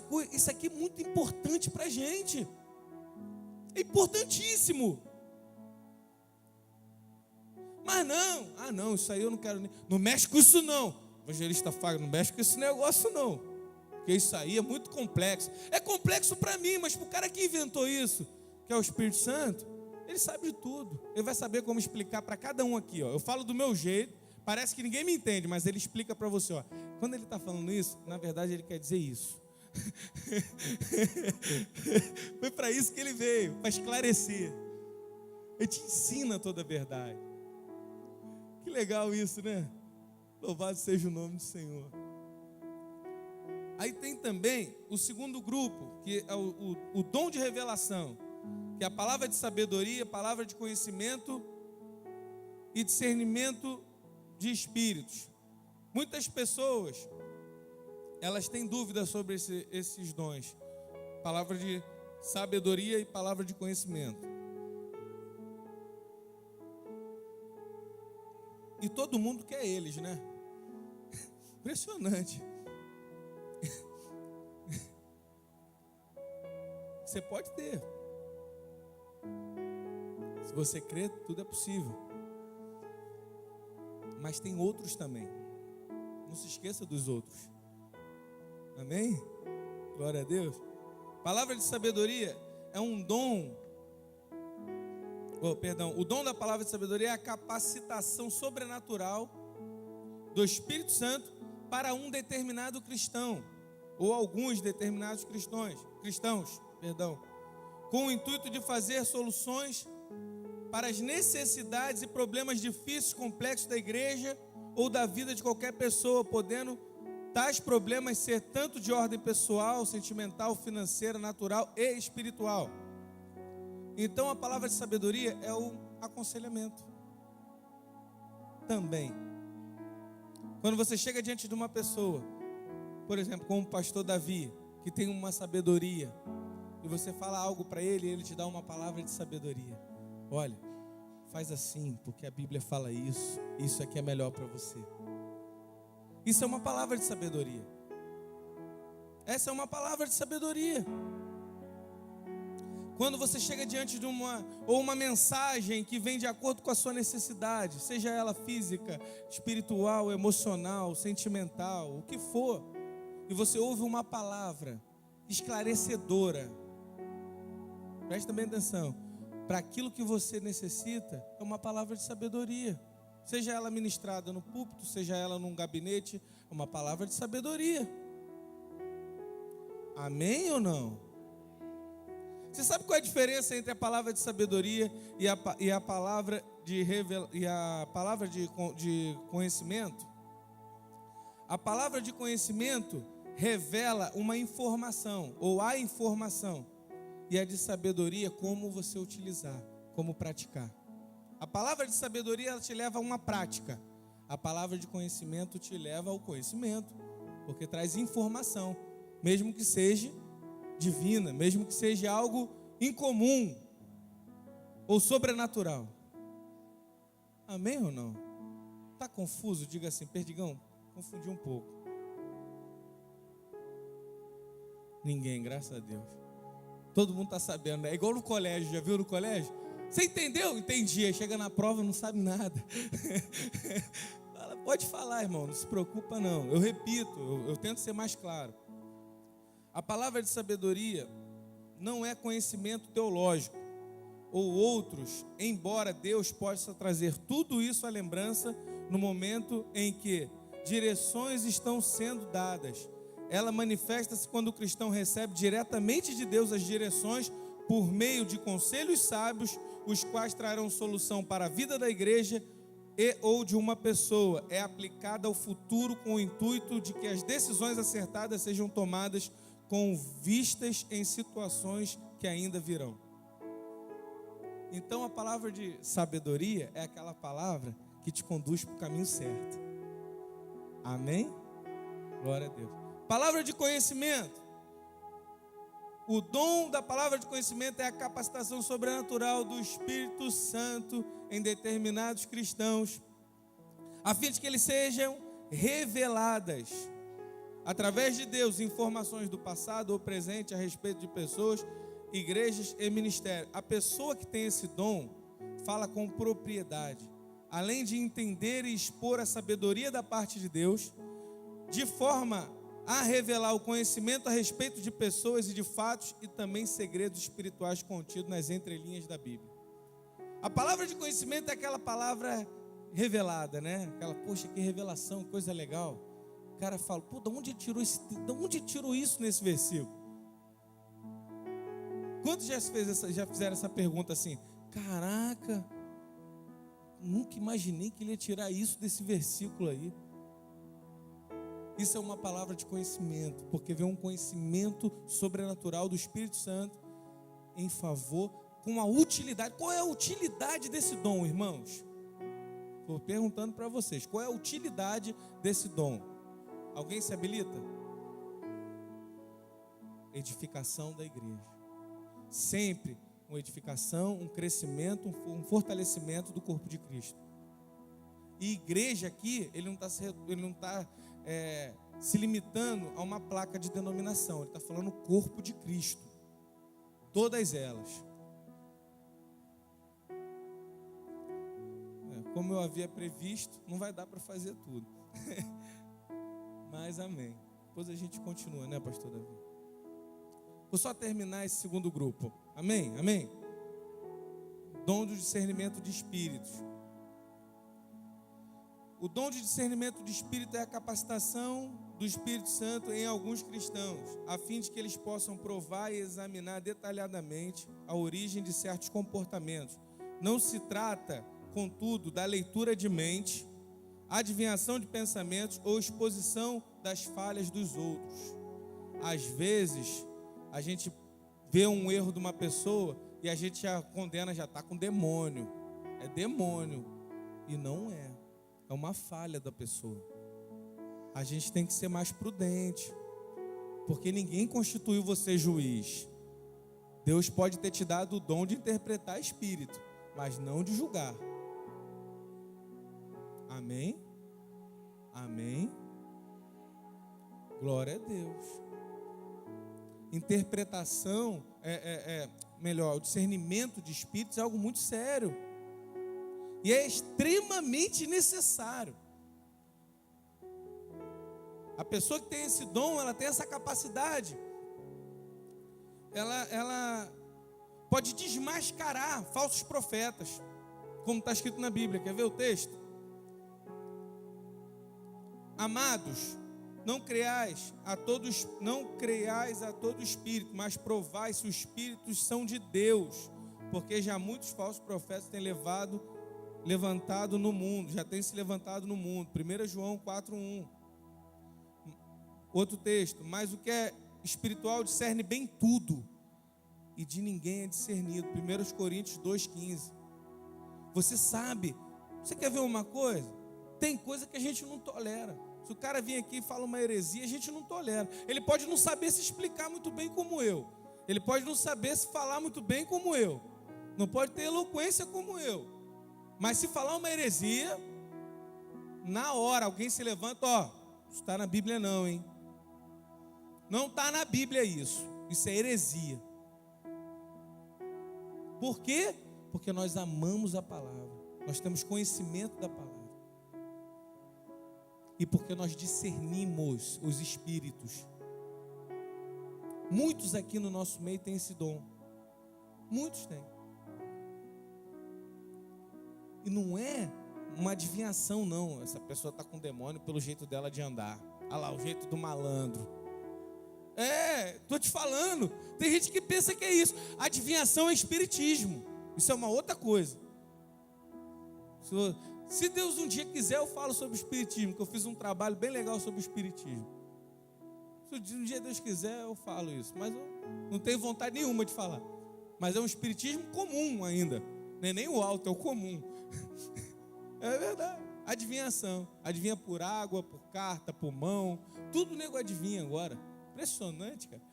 aqui é muito importante para a gente. É importantíssimo. Mas não, isso aí eu não quero nem. Não mexe com isso não. O evangelista fala, não mexe com esse negócio não. Porque isso aí é muito complexo. É complexo para mim, mas para o cara que inventou isso, que é o Espírito Santo, ele sabe de tudo. Ele vai saber como explicar para cada um aqui. Eu falo do meu jeito, parece que ninguém me entende, mas ele explica para você. Quando ele está falando isso, na verdade ele quer dizer isso. Foi para isso que ele veio, para esclarecer. Ele te ensina toda a verdade. Que legal isso, né? Louvado seja o nome do Senhor. Aí tem também o segundo grupo, que é o dom de revelação, que é a palavra de sabedoria, palavra de conhecimento e discernimento de espíritos. Muitas pessoas, elas têm dúvidas sobre esses dons, palavra de sabedoria e palavra de conhecimento. E todo mundo quer eles, né? Impressionante. Você pode ter. Se você crê, tudo é possível. Mas tem outros também. Não se esqueça dos outros. Amém? Glória a Deus. Palavra de sabedoria é um dom. O dom da palavra de sabedoria é a capacitação sobrenatural do Espírito Santo para um determinado cristão, ou alguns determinados cristãos, com o intuito de fazer soluções para as necessidades e problemas difíceis, complexos da igreja ou da vida de qualquer pessoa, podendo tais problemas ser tanto de ordem pessoal, sentimental, financeira, natural e espiritual. Então a palavra de sabedoria é o aconselhamento também. Quando você chega diante de uma pessoa, por exemplo, como o pastor Davi, que tem uma sabedoria, e você fala algo para ele, e ele te dá uma palavra de sabedoria. Olha, faz assim, porque a Bíblia fala isso aqui é melhor para você. Isso é uma palavra de sabedoria. Essa é uma palavra de sabedoria. Quando você chega diante de uma mensagem que vem de acordo com a sua necessidade, seja ela física, espiritual, emocional, sentimental, o que for, e você ouve uma palavra esclarecedora, preste bem atenção, para aquilo que você necessita, é uma palavra de sabedoria, seja ela ministrada no púlpito, seja ela num gabinete, é uma palavra de sabedoria. Amém ou não? Você sabe qual é a diferença entre a palavra de sabedoria e a palavra de conhecimento? A palavra de conhecimento revela uma informação, ou a informação, e a de sabedoria, como você utilizar, como praticar. A palavra de sabedoria, ela te leva a uma prática. A palavra de conhecimento te leva ao conhecimento, porque traz informação, mesmo que seja divina, mesmo que seja algo incomum ou sobrenatural. Amém ou não? Está confuso? Diga assim, Perdigão, confundi um pouco. Ninguém, graças a Deus. Todo mundo está sabendo, é igual no colégio, já viu no colégio? Você entendeu? Entendi. Aí chega na prova, não sabe nada. Pode falar, irmão, não se preocupa não. Eu repito, eu tento ser mais claro. A palavra de sabedoria não é conhecimento teológico ou outros, embora Deus possa trazer tudo isso à lembrança no momento em que direções estão sendo dadas. Ela manifesta-se quando o cristão recebe diretamente de Deus as direções por meio de conselhos sábios, os quais trarão solução para a vida da igreja e ou de uma pessoa. É aplicada ao futuro com o intuito de que as decisões acertadas sejam tomadas com vistas em situações que ainda virão. Então a palavra de sabedoria é aquela palavra que te conduz para o caminho certo. Amém? Glória a Deus. Palavra de conhecimento. O dom da palavra de conhecimento é a capacitação sobrenatural do Espírito Santo em determinados cristãos, a fim de que eles sejam reveladas através de Deus informações do passado ou presente a respeito de pessoas, igrejas e ministério. A pessoa que tem esse dom fala com propriedade, além de entender e expor a sabedoria da parte de Deus, de forma a revelar o conhecimento a respeito de pessoas e de fatos e também segredos espirituais contidos nas entrelinhas da Bíblia. A palavra de conhecimento é aquela palavra revelada, né? Aquela, poxa, que revelação, coisa legal. O cara fala, pô, de onde tirou isso nesse versículo? Quantos já fizeram essa pergunta assim? Caraca, nunca imaginei que ele ia tirar isso desse versículo aí. Isso é uma palavra de conhecimento, porque vem um conhecimento sobrenatural do Espírito Santo em favor, com a utilidade. Qual é a utilidade desse dom, irmãos? Estou perguntando para vocês, qual é a utilidade desse dom? Alguém se habilita? Edificação da igreja. Sempre uma edificação, um crescimento, um fortalecimento do corpo de Cristo. E igreja aqui, ele não está se limitando a uma placa de denominação. Ele está falando corpo de Cristo. Todas elas. Como eu havia previsto, não vai dar para fazer tudo. Mas amém. Depois a gente continua, né, pastor Davi? Vou só terminar esse segundo grupo. Amém? Amém? Dom do discernimento de espíritos. O dom de discernimento de espírito é a capacitação do Espírito Santo em alguns cristãos, a fim de que eles possam provar e examinar detalhadamente a origem de certos comportamentos. Não se trata, contudo, da leitura de mente, adivinhação de pensamentos ou exposição das falhas dos outros. Às vezes, a gente vê um erro de uma pessoa e a gente já condena, já está com demônio. É demônio. E não é. É uma falha da pessoa. A gente tem que ser mais prudente, porque ninguém constituiu você juiz. Deus pode ter te dado o dom de interpretar espírito, mas não de julgar. Amém? Amém? Glória a Deus. Interpretação, o discernimento de espíritos é algo muito sério. E é extremamente necessário. A pessoa que tem esse dom, ela tem essa capacidade. Ela pode desmascarar falsos profetas, como está escrito na Bíblia. Quer ver o texto? Amados, não creiais a todo espírito, mas provai se os espíritos são de Deus, porque já muitos falsos profetas têm levantado no mundo, já tem se levantado no mundo. 1 João 4:1. Outro texto, mas o que é espiritual discerne bem tudo, e de ninguém é discernido. 1 Coríntios 2:15. Você sabe, você quer ver uma coisa? Tem coisa que a gente não tolera. Se o cara vir aqui e fala uma heresia, a gente não tolera. Ele pode não saber se explicar muito bem como eu. Ele pode não saber se falar muito bem como eu. Não pode ter eloquência como eu. Mas se falar uma heresia, na hora alguém se levanta, isso está na Bíblia não, hein? Não está na Bíblia isso. Isso é heresia. Por quê? Porque nós amamos a palavra. Nós temos conhecimento da palavra. e porque nós discernimos os espíritos. Muitos aqui no nosso meio têm esse dom. Muitos têm. E não é uma adivinhação, não. Essa pessoa está com demônio pelo jeito dela de andar. Olha lá, o jeito do malandro. Estou te falando. Tem gente que pensa que é isso. Adivinhação é espiritismo. Isso é uma outra coisa. Se Deus um dia quiser, eu falo sobre o espiritismo, que eu fiz um trabalho bem legal sobre o espiritismo. Se um dia Deus quiser, eu falo isso. Mas eu não tenho vontade nenhuma de falar. Mas é um espiritismo comum ainda. Não é nem o alto, é o comum. É verdade. Adivinhação. Adivinha por água, por carta, por mão. Tudo nego adivinha agora. Impressionante, cara.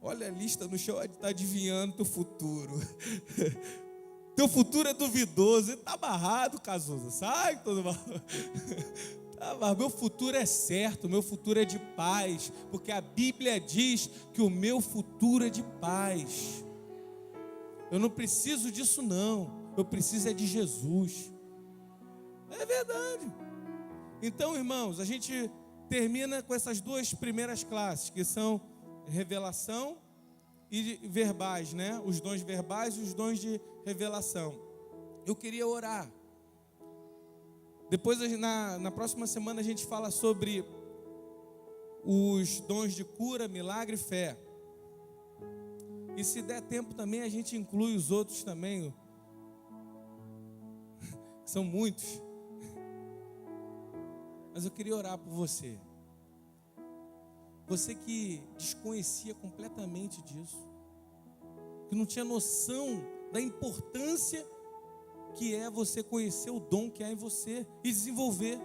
Olha a lista no chão, está adivinhando teu futuro. Teu futuro é duvidoso. Ele está amarrado, Cazuza. Sai todo mal. Meu futuro é certo, meu futuro é de paz. Porque a Bíblia diz que o meu futuro é de paz. Eu não preciso disso não. Eu preciso é de Jesus. É verdade. Então, irmãos, a gente termina com essas duas primeiras classes, que são revelação e verbais, né? Os dons verbais e os dons de revelação. Eu queria orar. Depois, na próxima semana, a gente fala sobre os dons de cura, milagre e fé. E se der tempo também, a gente inclui os outros também. São muitos. Mas eu queria orar por você. Você que desconhecia completamente disso. Que não tinha noção da importância que é você conhecer o dom que há em você e desenvolver.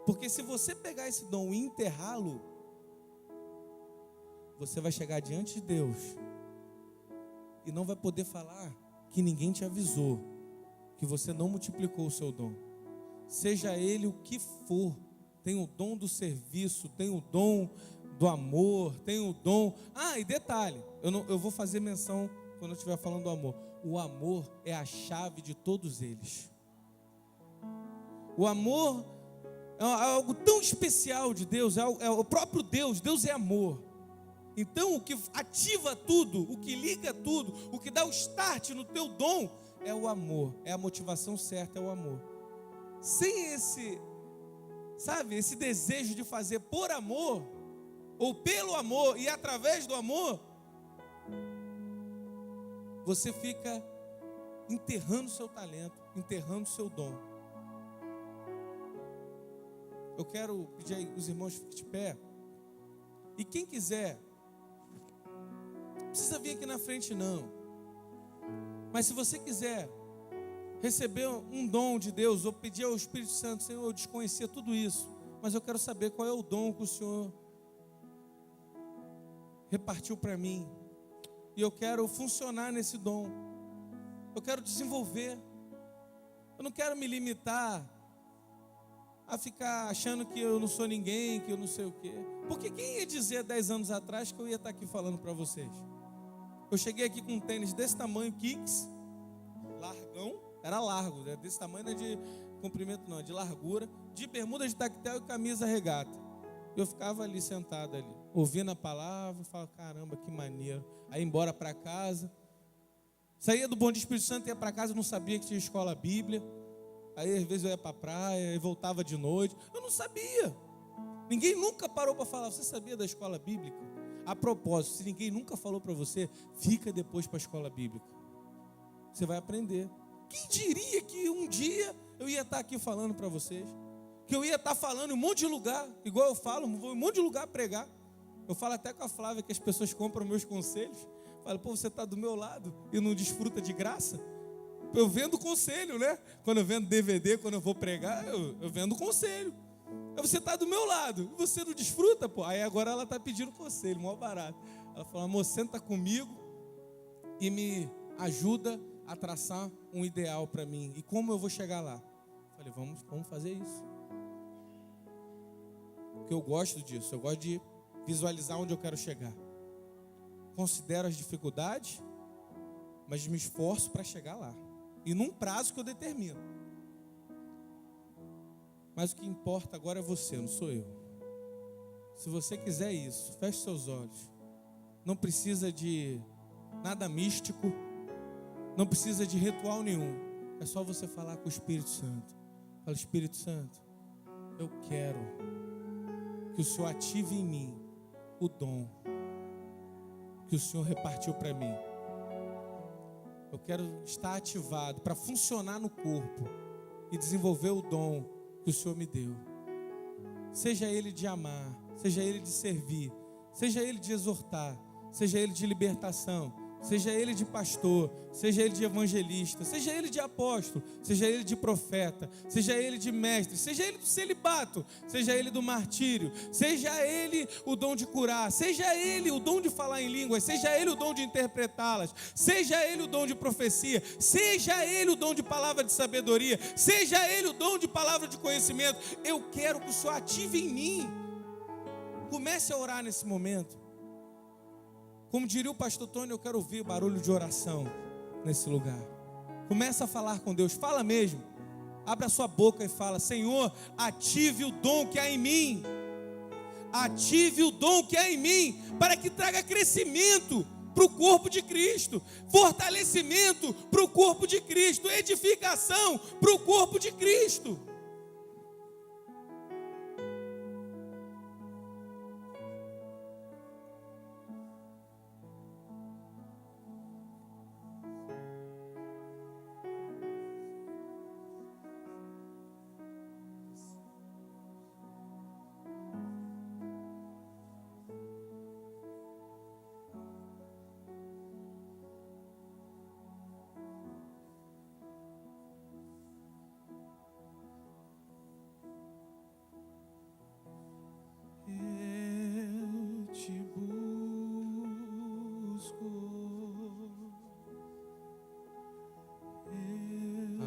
Porque se você pegar esse dom e enterrá-lo, você vai chegar diante de Deus e não vai poder falar que ninguém te avisou, que você não multiplicou o seu dom. Seja ele o que for, tem o dom do serviço, tem o dom do amor, tem o dom... e detalhe, eu vou fazer menção quando eu estiver falando do amor. O amor é a chave de todos eles. O amor é algo tão especial de Deus, é o próprio Deus. Deus é amor. Então o que ativa tudo, o que liga tudo, o que dá o start no teu dom é o amor, é a motivação certa, é o amor. Sem esse desejo de fazer por amor, ou pelo amor e através do amor, você fica enterrando seu talento, enterrando seu dom. Eu quero pedir aí os irmãos fiquem de pé. E quem quiser, não precisa vir aqui na frente não. Mas se você quiser receber um dom de Deus, ou pedir ao Espírito Santo, Senhor, eu desconhecia tudo isso, mas eu quero saber qual é o dom que o Senhor repartiu para mim. E eu quero funcionar nesse dom. Eu quero desenvolver. Eu não quero me limitar a ficar achando que eu não sou ninguém, que eu não sei o quê. Porque quem ia dizer 10 anos atrás que eu ia estar aqui falando para vocês? Eu cheguei aqui com um tênis desse tamanho, Kicks, largão, era largo, né? Desse tamanho, não é de comprimento não, é de largura, de bermuda de tactel e camisa regata. Eu ficava ali sentado ali, ouvindo a palavra, falava, caramba, que maneiro. Aí embora para casa, saía do Bom Dia Espírito Santo, ia para casa, não sabia que tinha escola bíblia. Aí às vezes eu ia para a praia e voltava de noite. Eu não sabia. Ninguém nunca parou para falar, você sabia da escola bíblica? A propósito, se ninguém nunca falou para você, fica depois para a escola bíblica. Você vai aprender. Quem diria que um dia eu ia estar aqui falando para vocês? Que eu ia estar falando em um monte de lugar, igual eu falo, vou em um monte de lugar pregar. Eu falo até com a Flávia que as pessoas compram meus conselhos. Falo, pô, você está do meu lado e não desfruta de graça? Eu vendo conselho, né? Quando eu vendo DVD, quando eu vou pregar, eu vendo conselho. Aí você está do meu lado, e você não desfruta, pô. Aí agora ela está pedindo conselho, mó barato. Ela falou, amor, senta comigo e me ajuda a traçar um ideal para mim. E como eu vou chegar lá? Falei, vamos fazer isso. Porque eu gosto disso, eu gosto de visualizar onde eu quero chegar. Considero as dificuldades, mas me esforço para chegar lá. E num prazo que eu determino. Mas o que importa agora é você, não sou eu. Se você quiser isso, feche seus olhos. Não precisa de nada místico, não precisa de ritual nenhum. É só você falar com o Espírito Santo. Fala: Espírito Santo, eu quero que o Senhor ative em mim o dom que o Senhor repartiu para mim. Eu quero estar ativado para funcionar no corpo e desenvolver o dom que o Senhor me deu. Seja ele de amar, seja ele de servir, seja ele de exortar, seja ele de libertação, seja ele de pastor, seja ele de evangelista, seja ele de apóstolo, seja ele de profeta, seja ele de mestre, seja ele do celibato, seja ele do martírio, seja ele o dom de curar, seja ele o dom de falar em línguas, seja ele o dom de interpretá-las, seja ele o dom de profecia, seja ele o dom de palavra de sabedoria, seja ele o dom de palavra de conhecimento. Eu quero que o Senhor ative em mim. Comece a orar nesse momento. Como diria o pastor Tony, eu quero ouvir barulho de oração nesse lugar. Começa a falar com Deus, fala mesmo. Abra a sua boca e fala: Senhor, ative o dom que há em mim. Ative o dom que há em mim, para que traga crescimento para o corpo de Cristo, fortalecimento para o corpo de Cristo, edificação para o corpo de Cristo.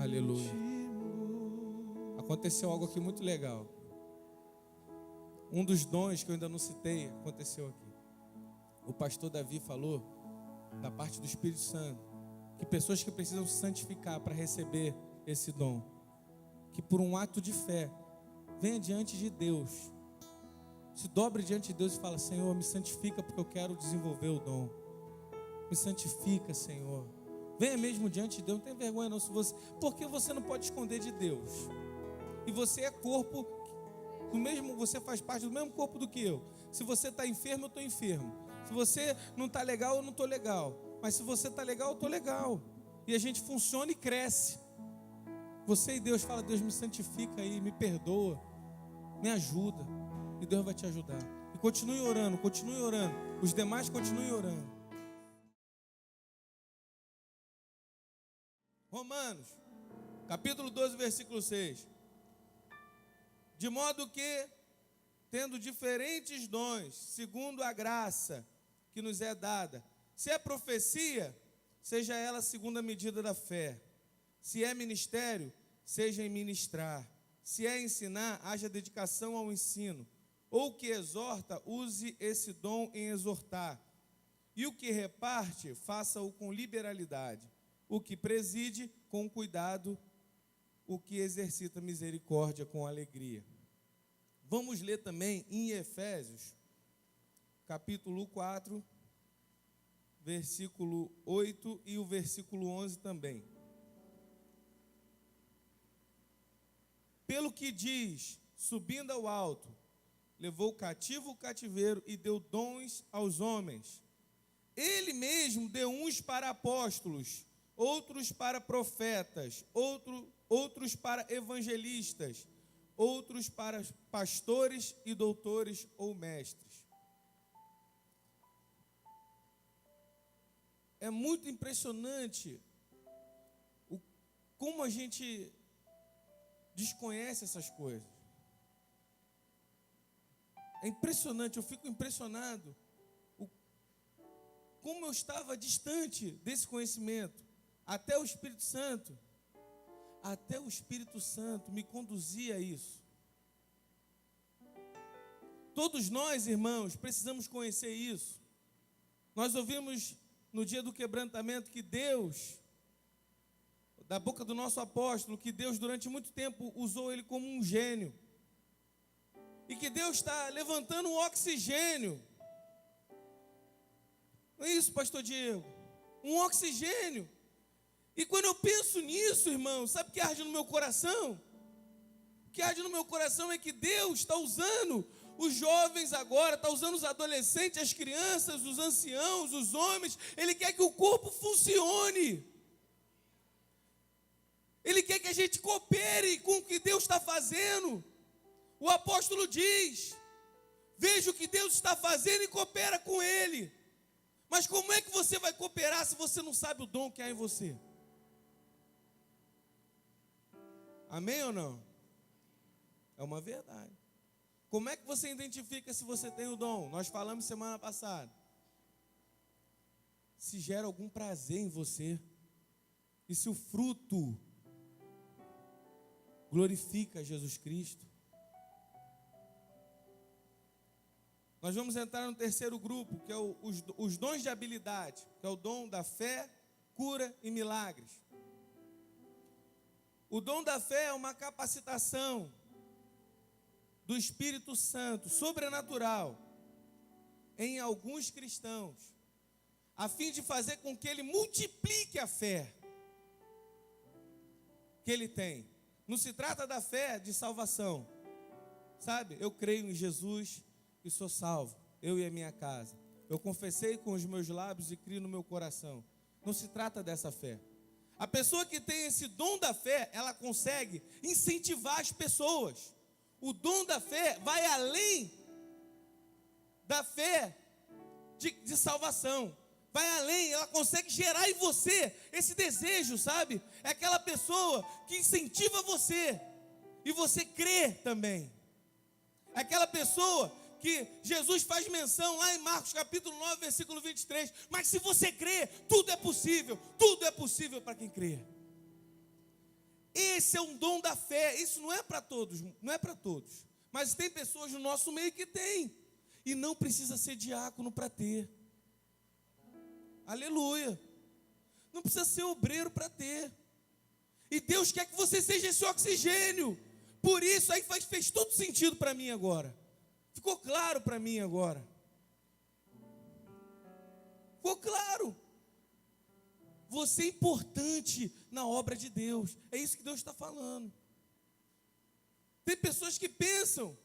Aleluia. Aconteceu algo aqui muito legal. Um dos dons que eu ainda não citei aconteceu aqui. O pastor Davi falou da parte do Espírito Santo, que pessoas que precisam se santificar para receber esse dom, que por um ato de fé venha diante de Deus, se dobre diante de Deus e fala: Senhor, me santifica porque eu quero desenvolver o dom. Me santifica, Senhor. Venha mesmo diante de Deus, não tem vergonha não, porque você não pode esconder de Deus. E você é corpo do mesmo, você faz parte do mesmo corpo do que eu. Se você está enfermo, eu estou enfermo. Se você não está legal, eu não estou legal. Mas se você está legal, eu estou legal. E a gente funciona e cresce. Você e Deus fala: Deus, me santifica aí, me perdoa, me ajuda. E Deus vai te ajudar. E continue orando, continue orando. Os demais continuem orando. Romanos, capítulo 12, versículo 6. De modo que, tendo diferentes dons, segundo a graça que nos é dada, se é profecia, seja ela segundo a medida da fé. Se é ministério, seja em ministrar. Se é ensinar, haja dedicação ao ensino. Ou que exorta, use esse dom em exortar. E o que reparte, faça-o com liberalidade. O que preside, com cuidado. O que exercita misericórdia, com alegria. Vamos ler também em Efésios, capítulo 4, versículo 8 e o versículo 11 também. Pelo que diz, subindo ao alto, levou cativo o cativeiro e deu dons aos homens. Ele mesmo deu uns para apóstolos, outros para profetas, outros para evangelistas, outros para pastores e doutores ou mestres. É muito impressionante como a gente desconhece essas coisas. É impressionante, eu fico impressionado como eu estava distante desse conhecimento. Até o Espírito Santo me conduzia a isso. Todos nós, irmãos, precisamos conhecer isso. Nós ouvimos no dia do quebrantamento que Deus, da boca do nosso apóstolo que Deus durante muito tempo usou ele como um gênio. E que Deus está levantando um oxigênio. Não é isso, pastor Diego? Um oxigênio. E quando eu penso nisso, irmão, sabe o que arde no meu coração? O que arde no meu coração é que Deus está usando os jovens agora, está usando os adolescentes, as crianças, os anciãos, os homens. Ele quer que o corpo funcione. Ele quer que a gente coopere com o que Deus está fazendo. O apóstolo diz: veja o que Deus está fazendo e coopera com Ele. Mas como é que você vai cooperar se você não sabe o dom que há em você? Amém ou não? É uma verdade. Como é que você identifica se você tem o dom? Nós falamos semana passada. Se gera algum prazer em você. E se o fruto glorifica Jesus Cristo. Nós vamos entrar no terceiro grupo, que é os dons de habilidade, que é o dom da fé, cura e milagres. O dom da fé é uma capacitação do Espírito Santo, sobrenatural, em alguns cristãos, a fim de fazer com que ele multiplique a fé que ele tem. Não se trata da fé de salvação, sabe? Eu creio em Jesus e sou salvo, eu e a minha casa. Eu confessei com os meus lábios e crio no meu coração. Não se trata dessa fé. A pessoa que tem esse dom da fé, ela consegue incentivar as pessoas. O dom da fé vai além da fé de salvação. Vai além, ela consegue gerar em você esse desejo, sabe? É aquela pessoa que incentiva você e você crê também. É aquela pessoa que Jesus faz menção lá em Marcos capítulo 9, versículo 23. Mas se você crê, tudo é possível para quem crê. Esse é um dom da fé. Isso não é para todos, não é para todos. Mas tem pessoas no nosso meio que tem. E não precisa ser diácono para ter. Aleluia. Não precisa ser obreiro para ter. E Deus quer que você seja esse oxigênio. Por isso aí fez todo sentido para mim agora. Ficou claro para mim agora. Ficou claro. Você é importante na obra de Deus. É isso que Deus está falando. Tem pessoas que pensam,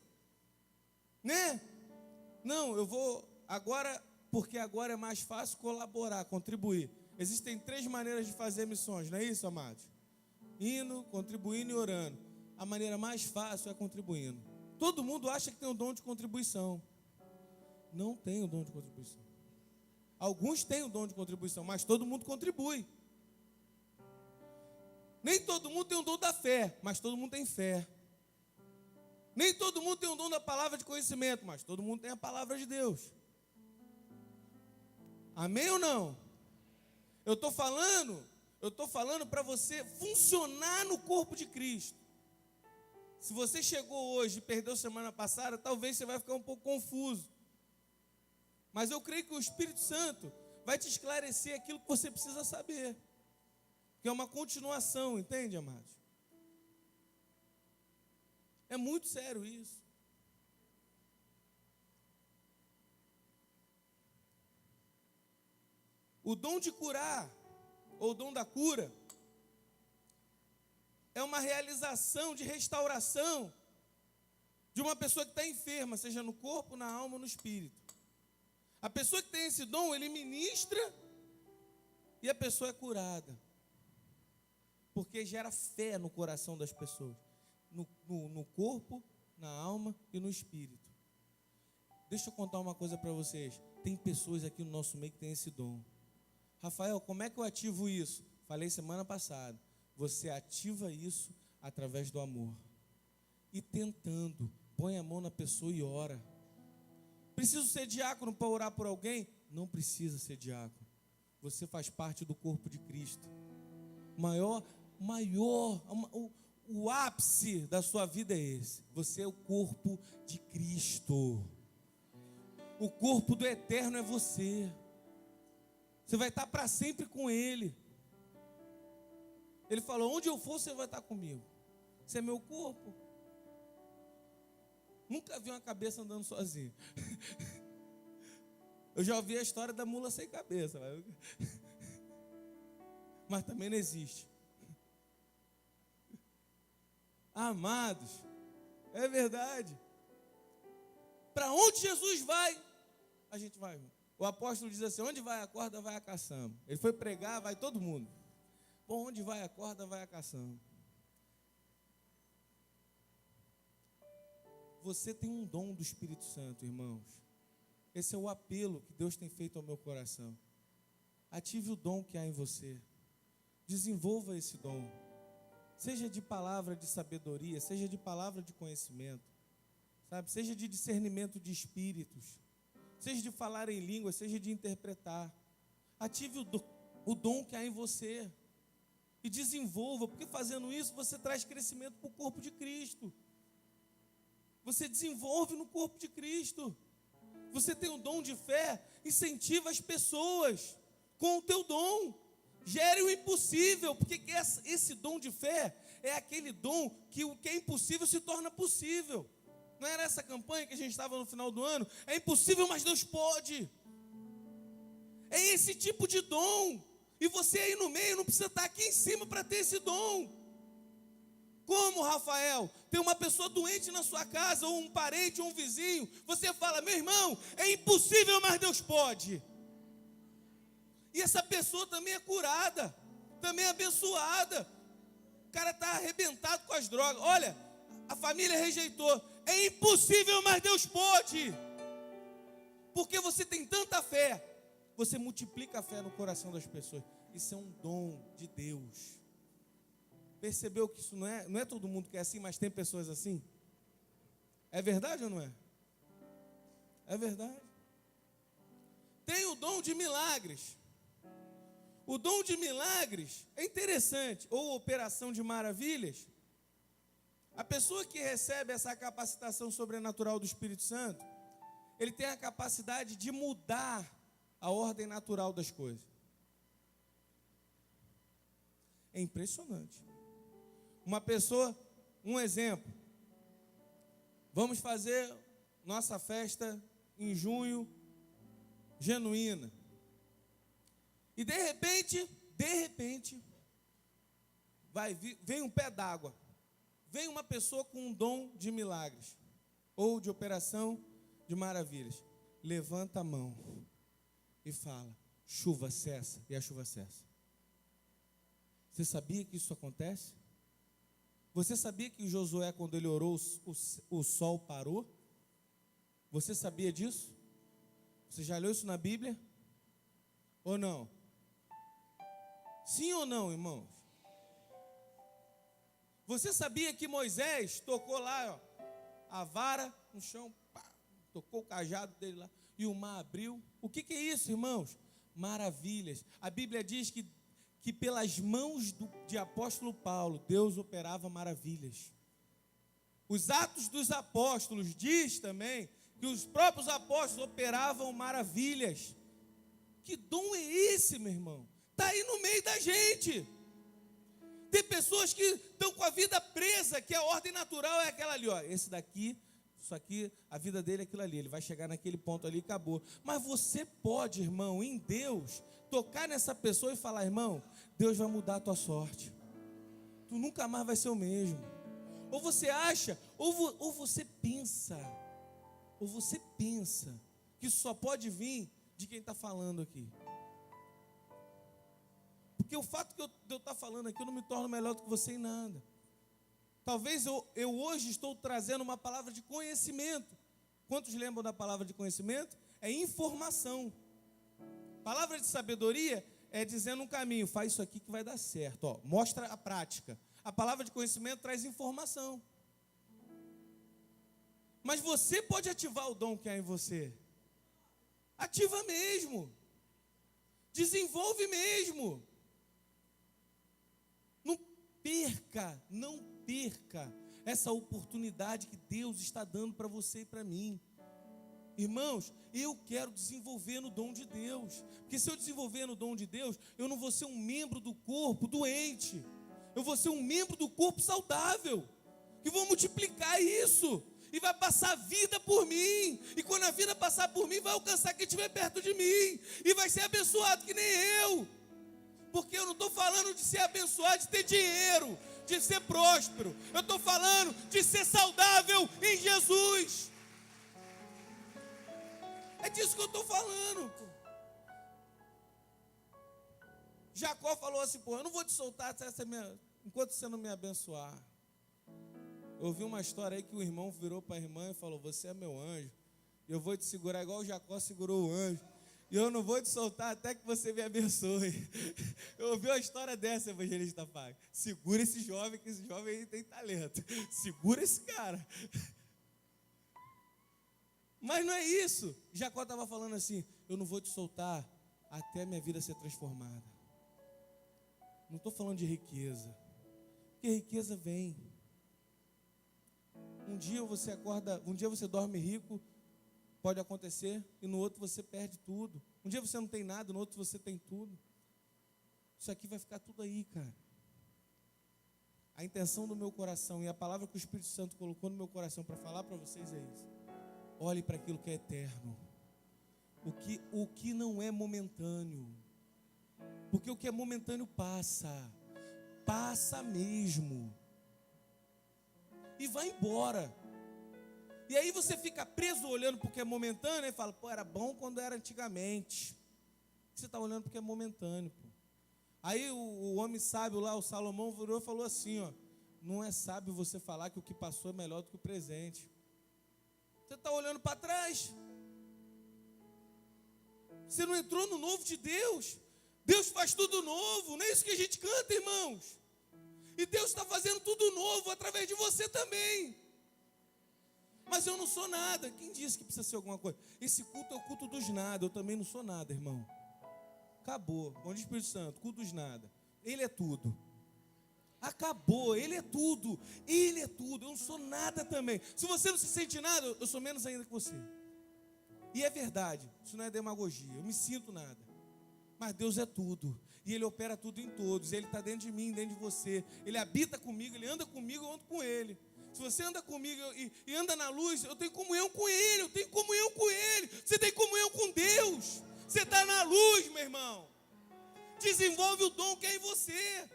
né? Não, eu vou agora, porque agora é mais fácil colaborar, contribuir. Existem 3 maneiras de fazer missões, não é isso, amados? Indo, contribuindo e orando. A maneira mais fácil é contribuindo. Todo mundo acha que tem o dom de contribuição. Não tem o dom de contribuição. Alguns têm o dom de contribuição, mas todo mundo contribui. Nem todo mundo tem o dom da fé, mas todo mundo tem fé. Nem todo mundo tem o dom da palavra de conhecimento, mas todo mundo tem a palavra de Deus. Amém ou não? Eu estou falando para você funcionar no corpo de Cristo. Se você chegou hoje e perdeu semana passada, talvez você vai ficar um pouco confuso. Mas eu creio que o Espírito Santo vai te esclarecer aquilo que você precisa saber. Que é uma continuação, entende, amados? É muito sério isso. O dom de curar, ou dom da cura, é uma realização de restauração de uma pessoa que está enferma, seja no corpo, na alma ou no espírito. A pessoa que tem esse dom, ele ministra e a pessoa é curada. Porque gera fé no coração das pessoas. No corpo, na alma e no espírito. Deixa eu contar uma coisa para vocês. Tem pessoas aqui no nosso meio que tem esse dom. Rafael, como é que eu ativo isso? Falei semana passada. Você ativa isso através do amor. E tentando. Põe a mão na pessoa e ora. Preciso ser diácono para orar por alguém? Não precisa ser diácono. Você faz parte do corpo de Cristo. O ápice da sua vida é esse. Você é o corpo de Cristo. O corpo do eterno é você. Você vai estar para sempre com Ele. Ele falou: onde eu for, você vai estar comigo. Você é meu corpo. Nunca vi uma cabeça andando sozinha. Eu já ouvi a história da mula sem cabeça, mas também não existe. Amados, é verdade. Para onde Jesus vai, a gente vai. O apóstolo diz assim: onde vai a corda, vai a caçamba. Ele foi pregar, vai todo mundo. Bom, onde vai a corda, vai a caçamba. Você tem um dom do Espírito Santo, irmãos. Esse é o apelo que Deus tem feito ao meu coração. Ative o dom que há em você. Desenvolva esse dom. Seja de palavra de sabedoria, seja de palavra de conhecimento, sabe? Seja de discernimento de espíritos, seja de falar em língua, seja de interpretar. Ative o dom que há em você e desenvolva, porque fazendo isso você traz crescimento para o corpo de Cristo. Você desenvolve no corpo de Cristo. Você tem o dom de fé, incentiva as pessoas com o teu dom. Gere o impossível, porque esse dom de fé é aquele dom que o que é impossível se torna possível. Não era essa campanha que a gente estava no final do ano? É impossível, mas Deus pode. É esse tipo de dom. E você aí no meio não precisa estar aqui em cima para ter esse dom. Como, Rafael, tem uma pessoa doente na sua casa, ou um parente, ou um vizinho, você fala: meu irmão, é impossível, mas Deus pode. E essa pessoa também é curada, também é abençoada. O cara está arrebentado com as drogas. Olha, a família rejeitou. É impossível, mas Deus pode. Porque você tem tanta fé, você multiplica a fé no coração das pessoas. Isso é um dom de Deus. Percebeu que isso não é todo mundo que é assim, mas tem pessoas assim? É verdade ou não é? É verdade. Tem o dom de milagres. O dom de milagres é interessante, ou operação de maravilhas. A pessoa que recebe essa capacitação sobrenatural do Espírito Santo, ele tem a capacidade de mudar a ordem natural das coisas. É impressionante. Uma pessoa, um exemplo, vamos fazer nossa festa em junho, genuína. E de repente, vem um pé d'água. Vem uma pessoa com um dom de milagres, ou de operação de maravilhas. Levanta a mão e fala: chuva cessa, e a chuva cessa. Você sabia que isso acontece? Você sabia que Josué, quando ele orou, o sol parou? Você sabia disso? Você já leu isso na Bíblia? Ou não? Sim ou não, irmãos? Você sabia que Moisés tocou lá, ó, a vara no chão, pá, tocou o cajado dele lá, e o mar abriu? O que é isso, irmãos? Maravilhas. A Bíblia diz que pelas mãos de apóstolo Paulo, Deus operava maravilhas. Os Atos dos Apóstolos diz também que os próprios apóstolos operavam maravilhas. Que dom é esse, meu irmão? Está aí no meio da gente. Tem pessoas que estão com a vida presa, que a ordem natural é aquela ali, ó. Esse daqui, isso aqui, a vida dele é aquilo ali. Ele vai chegar naquele ponto ali e acabou. Mas você pode, irmão, em Deus, tocar nessa pessoa e falar: irmão, Deus vai mudar a tua sorte. Tu nunca mais vai ser o mesmo. Ou você acha, ou você pensa que isso só pode vir de quem está falando aqui. Porque o fato de eu estar falando aqui, eu não me torno melhor do que você em nada. Talvez eu hoje estou trazendo uma palavra de conhecimento. Quantos lembram da palavra de conhecimento? É informação. Palavra de sabedoria é dizendo um caminho: faz isso aqui que vai dar certo, ó, mostra a prática. A palavra de conhecimento traz informação. Mas você pode ativar o dom que há em você. Ativa mesmo. Desenvolve mesmo. Não perca essa oportunidade que Deus está dando para você e para mim. Irmãos, eu quero desenvolver no dom de Deus. Porque se eu desenvolver no dom de Deus, eu não vou ser um membro do corpo doente. Eu vou ser um membro do corpo saudável, que vou multiplicar isso, e vai passar a vida por mim, e quando a vida passar por mim, vai alcançar quem estiver perto de mim, e vai ser abençoado que nem eu, porque eu não estou falando de ser abençoado, de ter dinheiro, de ser próspero, eu estou falando de ser saudável em Jesus, é disso que eu estou falando. Jacó falou assim, eu não vou te soltar enquanto você não me abençoar. Eu ouvi uma história aí que o irmão virou para a irmã e falou, você é meu anjo, eu vou te segurar igual o Jacó segurou o anjo, e eu não vou te soltar até que você me abençoe. Eu ouvi uma história dessa, evangelista Fábio. Segura esse jovem, que esse jovem aí tem talento. Segura esse cara. Mas não é isso. Jacó estava falando assim, eu não vou te soltar até minha vida ser transformada. Não estou falando de riqueza, porque riqueza vem. Um dia você acorda, um dia você dorme rico, pode acontecer, e no outro você perde tudo. Um dia você não tem nada, no outro você tem tudo. Isso aqui vai ficar tudo aí, cara. A intenção do meu coração e a palavra que o Espírito Santo colocou no meu coração para falar para vocês é isso. Olhe para aquilo que é eterno. O que não é momentâneo. Porque o que é momentâneo passa mesmo, e vai embora, e aí você fica preso olhando porque é momentâneo, e fala, era bom quando era antigamente, você está olhando porque é momentâneo, Aí o homem sábio lá, o Salomão, virou e falou assim, não é sábio você falar que o que passou é melhor do que o presente, você está olhando para trás, você não entrou no novo de Deus. Deus faz tudo novo, não é isso que a gente canta, irmãos? E Deus está fazendo tudo novo através de você também. Mas eu não sou nada. Quem disse que precisa ser alguma coisa? Esse culto é o culto dos nada. Eu também não sou nada, irmão. Acabou. Bom dia, Espírito Santo, culto dos nada. Ele é tudo. Acabou, Ele é tudo. Ele é tudo. Eu não sou nada também. Se você não se sente nada, eu sou menos ainda que você. E é verdade, isso não é demagogia. Eu me sinto nada. Mas Deus é tudo, e Ele opera tudo em todos, Ele está dentro de mim, dentro de você, Ele habita comigo, Ele anda comigo, eu ando com Ele. Se você anda comigo e anda na luz, eu tenho comunhão com Ele, eu tenho comunhão com Ele, você tem comunhão com Deus, você está na luz, meu irmão. Desenvolve o dom que é em você,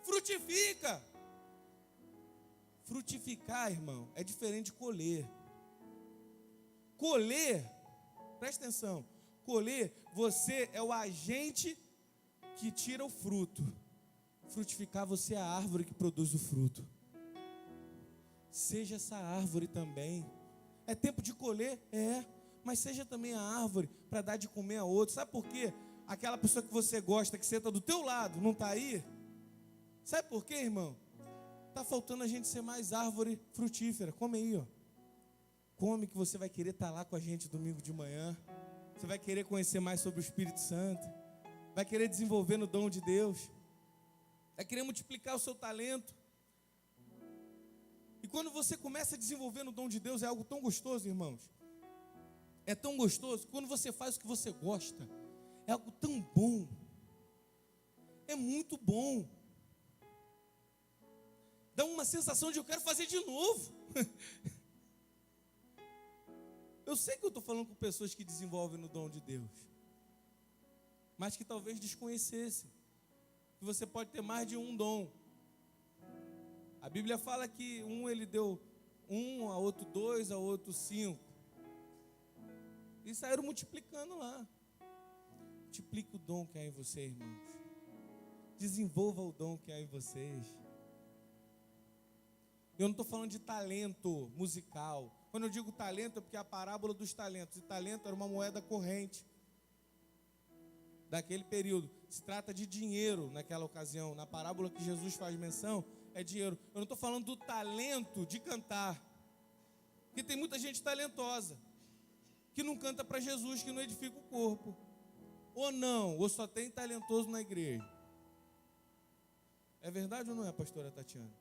frutifica. Frutificar, irmão, é diferente de colher. Colher, presta atenção, colher, você é o agente que tira o fruto. Frutificar, você é a árvore que produz o fruto. Seja essa árvore também. É tempo de colher? Mas seja também a árvore para dar de comer a outro. Sabe por quê? Aquela pessoa que você gosta, que senta do teu lado, não está aí? Sabe por quê, irmão? Está faltando a gente ser mais árvore frutífera. Come aí, Come que você vai querer estar lá com a gente domingo de manhã. Você vai querer conhecer mais sobre o Espírito Santo, vai querer desenvolver no dom de Deus, vai querer multiplicar o seu talento. E quando você começa a desenvolver no dom de Deus, é algo tão gostoso, irmãos. É tão gostoso, quando você faz o que você gosta, é algo tão bom, é muito bom. Dá uma sensação de eu quero fazer de novo. Eu sei que eu estou falando com pessoas que desenvolvem no dom de Deus, mas que talvez desconhecessem que você pode ter mais de um dom. A Bíblia fala que ele deu 1, a outro 2, a outro 5. E saíram multiplicando lá. Multiplique o dom que há em você, irmãos. Desenvolva o dom que há em vocês. Eu não estou falando de talento musical. Quando eu digo talento, é porque é a parábola dos talentos. E talento era uma moeda corrente daquele período. Se trata de dinheiro naquela ocasião. Na parábola que Jesus faz menção, é dinheiro. Eu não estou falando do talento de cantar. Porque tem muita gente talentosa que não canta para Jesus, que não edifica o corpo. Ou não, ou só tem talentoso na igreja. É verdade ou não é, pastora Tatiana?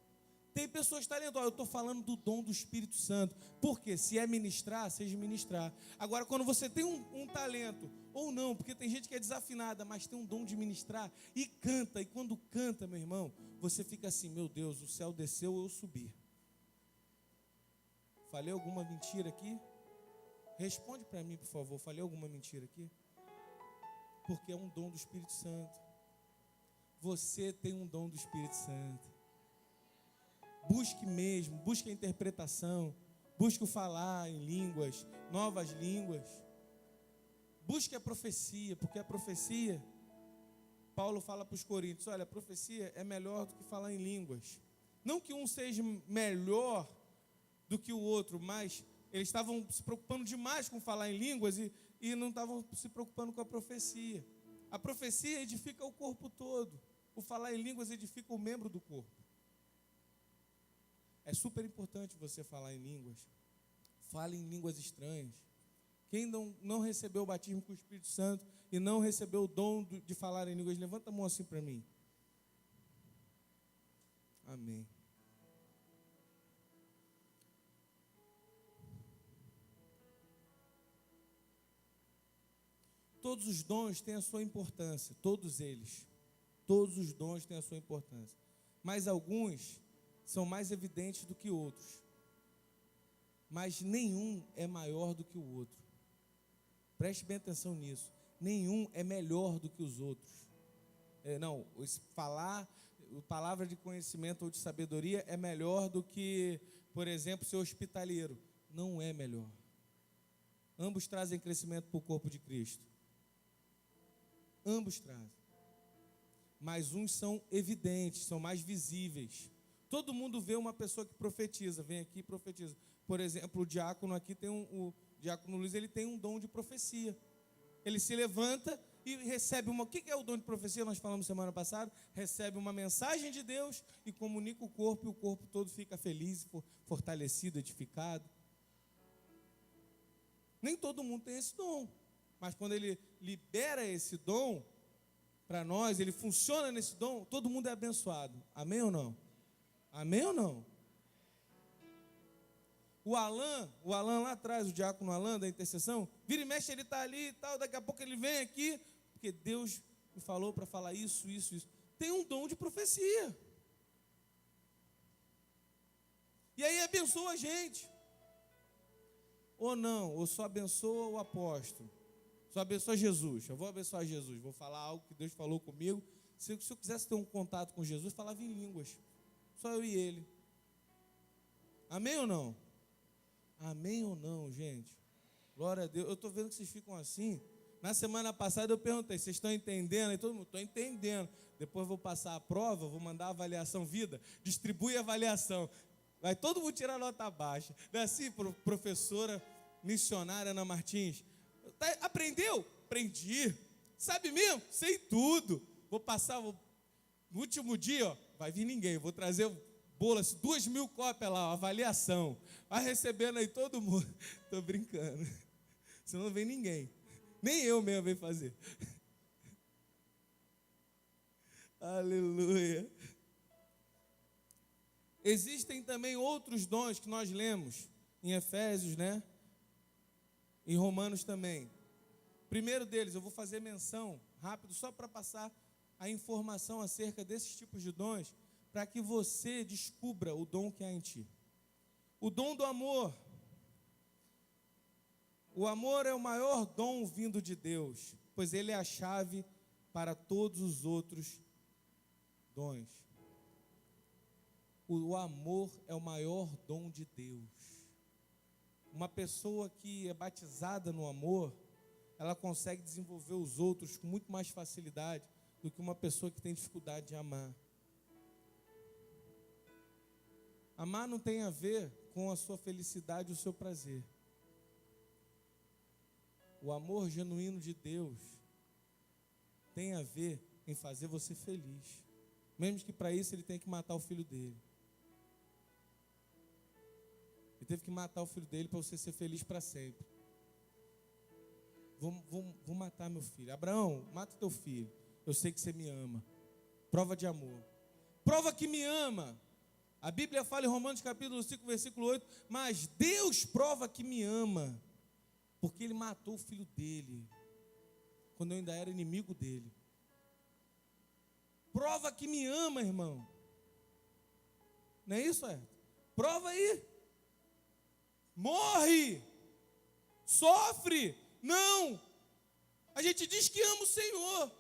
Tem pessoas talentosas. Eu estou falando do dom do Espírito Santo. Porque se é ministrar, seja ministrar. Agora, quando você tem um talento, ou não, porque tem gente que é desafinada, mas tem um dom de ministrar e canta. E quando canta, meu irmão, você fica assim, meu Deus, o céu desceu, eu subi. Falei alguma mentira aqui? Responde para mim, por favor. Falei alguma mentira aqui? Porque é um dom do Espírito Santo. Você tem um dom do Espírito Santo. Busque mesmo, busque a interpretação, busque o falar em línguas, novas línguas. Busque a profecia, porque a profecia, Paulo fala para os coríntios, olha, a profecia é melhor do que falar em línguas. Não que um seja melhor do que o outro, mas eles estavam se preocupando demais com falar em línguas e não estavam se preocupando com a profecia. A profecia edifica o corpo todo. O falar em línguas edifica o membro do corpo. É super importante você falar em línguas. Fale em línguas estranhas. Quem não recebeu o batismo com o Espírito Santo e não recebeu o dom de falar em línguas, levanta a mão assim para mim. Amém. Todos os dons têm a sua importância, todos eles. Todos os dons têm a sua importância. Mas alguns são mais evidentes do que outros. Mas nenhum é maior do que o outro. Preste bem atenção nisso. Nenhum é melhor do que os outros. Palavra de conhecimento ou de sabedoria é melhor do que, por exemplo, ser hospitaleiro. Não é melhor. Ambos trazem crescimento para o corpo de Cristo. Ambos trazem. Mas uns são evidentes, são mais visíveis. Todo mundo vê uma pessoa que profetiza, vem aqui e profetiza. Por exemplo, o diácono aqui tem o diácono Luiz, ele tem um dom de profecia. Ele se levanta e recebe o que é o dom de profecia? Nós falamos semana passada. Recebe uma mensagem de Deus e comunica o corpo, e o corpo todo fica feliz, fortalecido, edificado. Nem todo mundo tem esse dom, mas quando ele libera esse dom para nós, ele funciona nesse dom, todo mundo é abençoado. Amém ou não? Amém ou não? O Alan lá atrás, o diácono Alan da intercessão, vira e mexe, ele está ali e tal, daqui a pouco ele vem aqui, porque Deus me falou para falar isso. Tem um dom de profecia. E aí abençoa a gente. Ou não, ou só abençoa o apóstolo. Só abençoa Jesus. Eu vou abençoar Jesus, vou falar algo que Deus falou comigo. Se eu quisesse ter um contato com Jesus, falava em línguas. Só eu e ele. Amém ou não? Amém ou não, gente? Glória a Deus. Eu estou vendo que vocês ficam assim. Na semana passada eu perguntei, vocês estão entendendo? E todo mundo, estou entendendo. Depois vou passar a prova, vou mandar a avaliação vida, distribui a avaliação. Vai todo mundo tirar nota baixa. Não é assim, professora missionária Ana Martins? Aprendeu? Aprendi. Sabe mesmo? Sei tudo. Vou passar, no último dia, vai vir ninguém. Vou trazer bolo, 2.000 cópias lá, avaliação. Vai recebendo aí todo mundo. Estou brincando. Senão não vem ninguém. Nem eu mesmo venho fazer. Aleluia. Existem também outros dons que nós lemos em Efésios, né? Em Romanos também. Primeiro deles, eu vou fazer menção rápido, só para passar a informação acerca desses tipos de dons, para que você descubra o dom que há em ti. O dom do amor. O amor é o maior dom vindo de Deus, pois ele é a chave para todos os outros dons. O amor é o maior dom de Deus. Uma pessoa que é batizada no amor, ela consegue desenvolver os outros com muito mais facilidade do que uma pessoa que tem dificuldade de amar. Amar não tem a ver com a sua felicidade e o seu prazer. O amor genuíno de Deus tem a ver em fazer você feliz. Mesmo que para isso ele tenha que matar o filho dele. Ele teve que matar o filho dele para você ser feliz para sempre. Vou matar meu filho. Abraão, mata teu filho. Eu sei que você me ama. Prova de amor. Prova que me ama. A Bíblia fala em Romanos capítulo 5, versículo 8, mas Deus prova que me ama, porque Ele matou o filho dele, quando eu ainda era inimigo dele. Prova que me ama, irmão. Não é isso, é? Prova aí. Morre. Sofre. Não. A gente diz que ama o Senhor,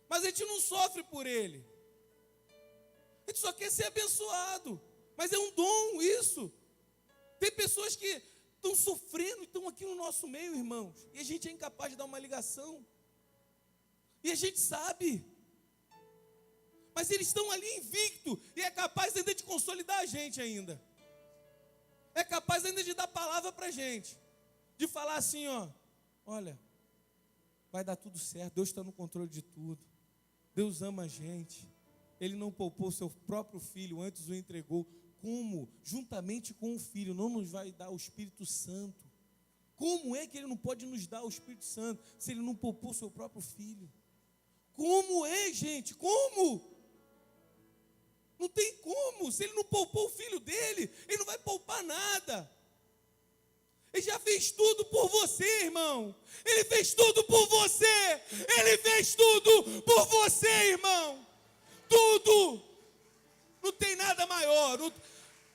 mas a gente não sofre por Ele. A gente só quer ser abençoado, mas é um dom isso. Tem pessoas que estão sofrendo e estão aqui no nosso meio, irmãos, e a gente é incapaz de dar uma ligação. E a gente sabe. Mas eles estão ali invicto e é capaz ainda de consolidar a gente ainda. É capaz ainda de dar palavra para a gente. De falar assim, ó, olha, vai dar tudo certo, Deus está no controle de tudo. Deus ama a gente. Ele não poupou seu próprio filho, antes o entregou. Como, juntamente com o filho, não nos vai dar o Espírito Santo? Como é que Ele não pode nos dar o Espírito Santo, se Ele não poupou seu próprio filho? Como é, gente? Como? Não tem como. Se Ele não poupou o filho dele, Ele não vai poupar nada. Ele já fez tudo por você, irmão. Ele fez tudo por você. Ele fez tudo por você, irmão. Tudo. Não tem nada maior.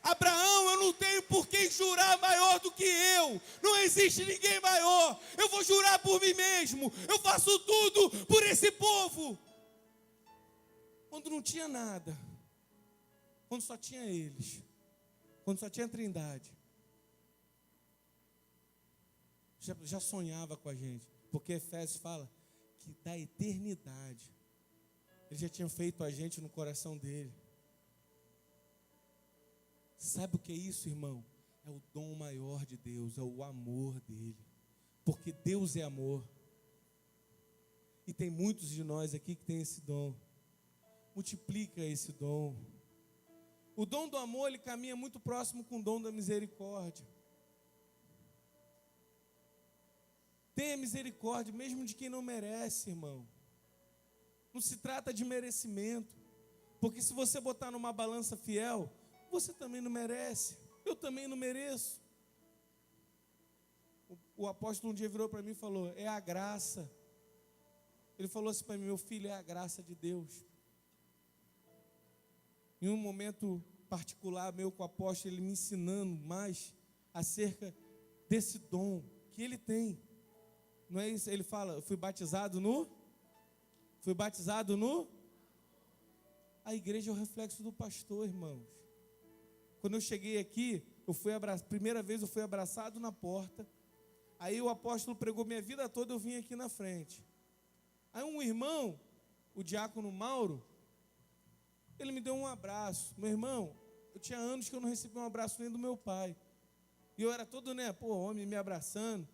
Abraão, eu não tenho por quem jurar maior do que eu. Não existe ninguém maior. Eu vou jurar por mim mesmo. Eu faço tudo por esse povo. Quando não tinha nada. Quando só tinha eles. Quando só tinha a Trindade. Já sonhava com a gente. Porque Efésios fala que da eternidade Ele já tinha feito a gente no coração dele. Sabe o que é isso, irmão? É o dom maior de Deus, é o amor dele. Porque Deus é amor. E tem muitos de nós aqui que tem esse dom. Multiplica esse dom. O dom do amor, ele caminha muito próximo com o dom da misericórdia. Tenha misericórdia, mesmo de quem não merece, irmão. Não se trata de merecimento. Porque se você botar numa balança fiel, você também não merece. Eu também não mereço. O apóstolo um dia virou para mim e falou, é a graça. Ele falou assim para mim, meu filho, é a graça de Deus. Em um momento particular meu com o apóstolo, ele me ensinando mais acerca desse dom que ele tem. Não é isso? Ele fala, eu fui batizado no... A igreja é o reflexo do pastor, irmãos. Quando eu cheguei aqui, primeira vez eu fui abraçado na porta. Aí o apóstolo pregou minha vida toda, eu vim aqui na frente. Aí um irmão, o diácono Mauro, ele me deu um abraço. Meu irmão, eu tinha anos que eu não recebi um abraço nem do meu pai. E eu era todo, homem me abraçando.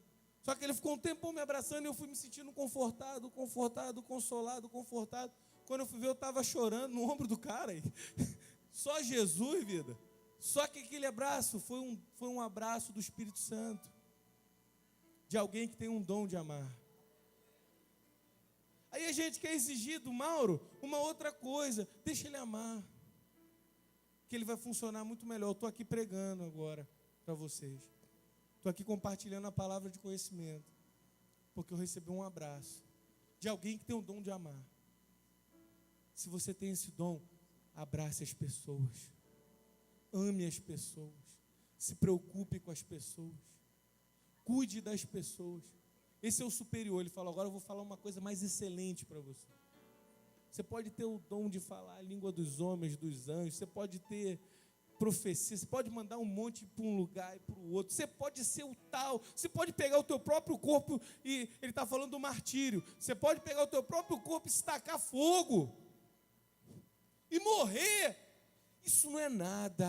Só que ele ficou um tempão me abraçando e eu fui me sentindo confortado, consolado. Quando eu fui ver, eu estava chorando no ombro do cara. Só Jesus, vida. Só que aquele abraço foi um abraço do Espírito Santo. De alguém que tem um dom de amar. Aí a gente quer exigir do Mauro uma outra coisa. Deixa ele amar. Que ele vai funcionar muito melhor. Eu estou aqui pregando agora para vocês. Estou aqui compartilhando a palavra de conhecimento. Porque eu recebi um abraço de alguém que tem o dom de amar. Se você tem esse dom, abrace as pessoas. Ame as pessoas. Se preocupe com as pessoas. Cuide das pessoas. Esse é o superior. Ele fala, agora eu vou falar uma coisa mais excelente para você. Você pode ter o dom de falar a língua dos homens, dos anjos. Você pode ter profecia. Você pode mandar um monte para um lugar e para o outro. Você pode ser o tal. Você pode pegar o teu próprio corpo e ele está falando do martírio. Você pode pegar o teu próprio corpo e se tacar fogo. E morrer. Isso não é nada.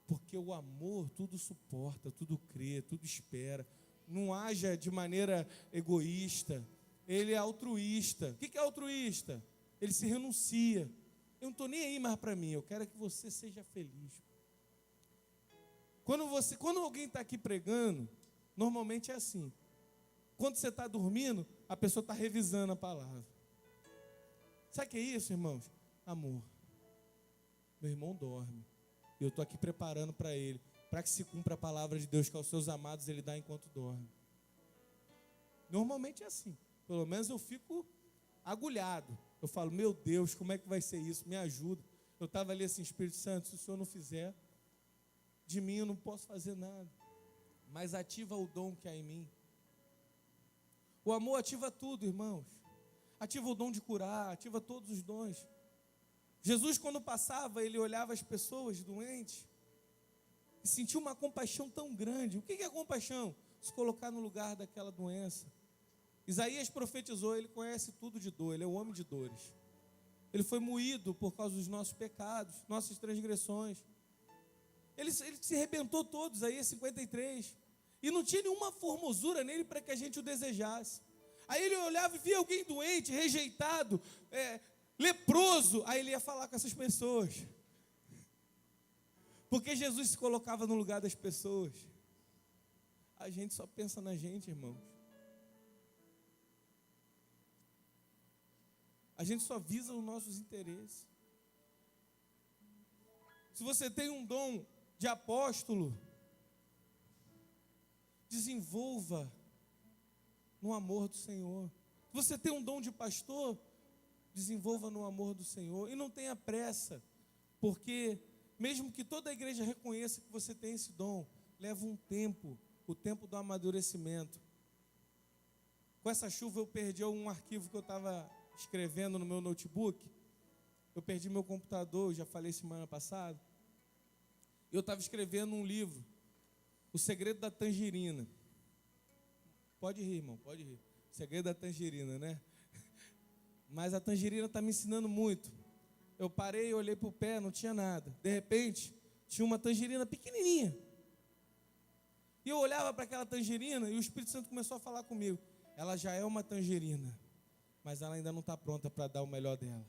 Porque o amor tudo suporta, tudo crê, tudo espera. Não haja de maneira egoísta. Ele é altruísta. O que é altruísta? Ele se renuncia. Eu não estou nem aí mais para mim. Eu quero que você seja feliz. Quando alguém está aqui pregando, normalmente é assim. Quando você está dormindo, a pessoa está revisando a palavra. Sabe o que é isso, irmãos? Amor. meu irmão dorme. E eu estou aqui preparando para ele, para que se cumpra a palavra de Deus, que aos seus amados ele dá enquanto dorme. Normalmente é assim. Pelo menos eu fico agulhado. Eu falo, meu Deus, como é que vai ser isso? Me ajuda. Eu estava ali assim, Espírito Santo, se o Senhor não fizer, de mim eu não posso fazer nada. Mas ativa o dom que há em mim. O amor ativa tudo, irmãos. Ativa o dom de curar, ativa todos os dons. Jesus, quando passava, ele olhava as pessoas doentes e sentia uma compaixão tão grande. O que é compaixão? Se colocar no lugar daquela doença. Isaías profetizou, ele conhece tudo de dor, ele é o homem de dores. Ele foi moído por causa dos nossos pecados, nossas transgressões. Ele se arrebentou todo, Isaías 53. E não tinha nenhuma formosura nele para que a gente o desejasse. Aí ele olhava e via alguém doente, rejeitado, leproso. Aí ele ia falar com essas pessoas. Porque Jesus se colocava no lugar das pessoas. A gente só pensa na gente, irmãos. A gente só visa os nossos interesses. Se você tem um dom de apóstolo, desenvolva no amor do Senhor. Se você tem um dom de pastor, desenvolva no amor do Senhor. E não tenha pressa, porque mesmo que toda a igreja reconheça que você tem esse dom, leva um tempo, o tempo do amadurecimento. Com essa chuva eu perdi um arquivo que eu estava escrevendo no meu notebook. Eu perdi meu computador, já falei semana passada. Eu estava escrevendo um livro, O Segredo da Tangerina. Pode rir, irmão, pode rir. O Segredo da Tangerina, né? Mas a tangerina está me ensinando muito. Eu parei, olhei para o pé, não tinha nada. De repente, tinha uma tangerina pequenininha. E eu olhava para aquela tangerina e o Espírito Santo começou a falar comigo. Ela já é uma tangerina, mas ela ainda não está pronta para dar o melhor dela.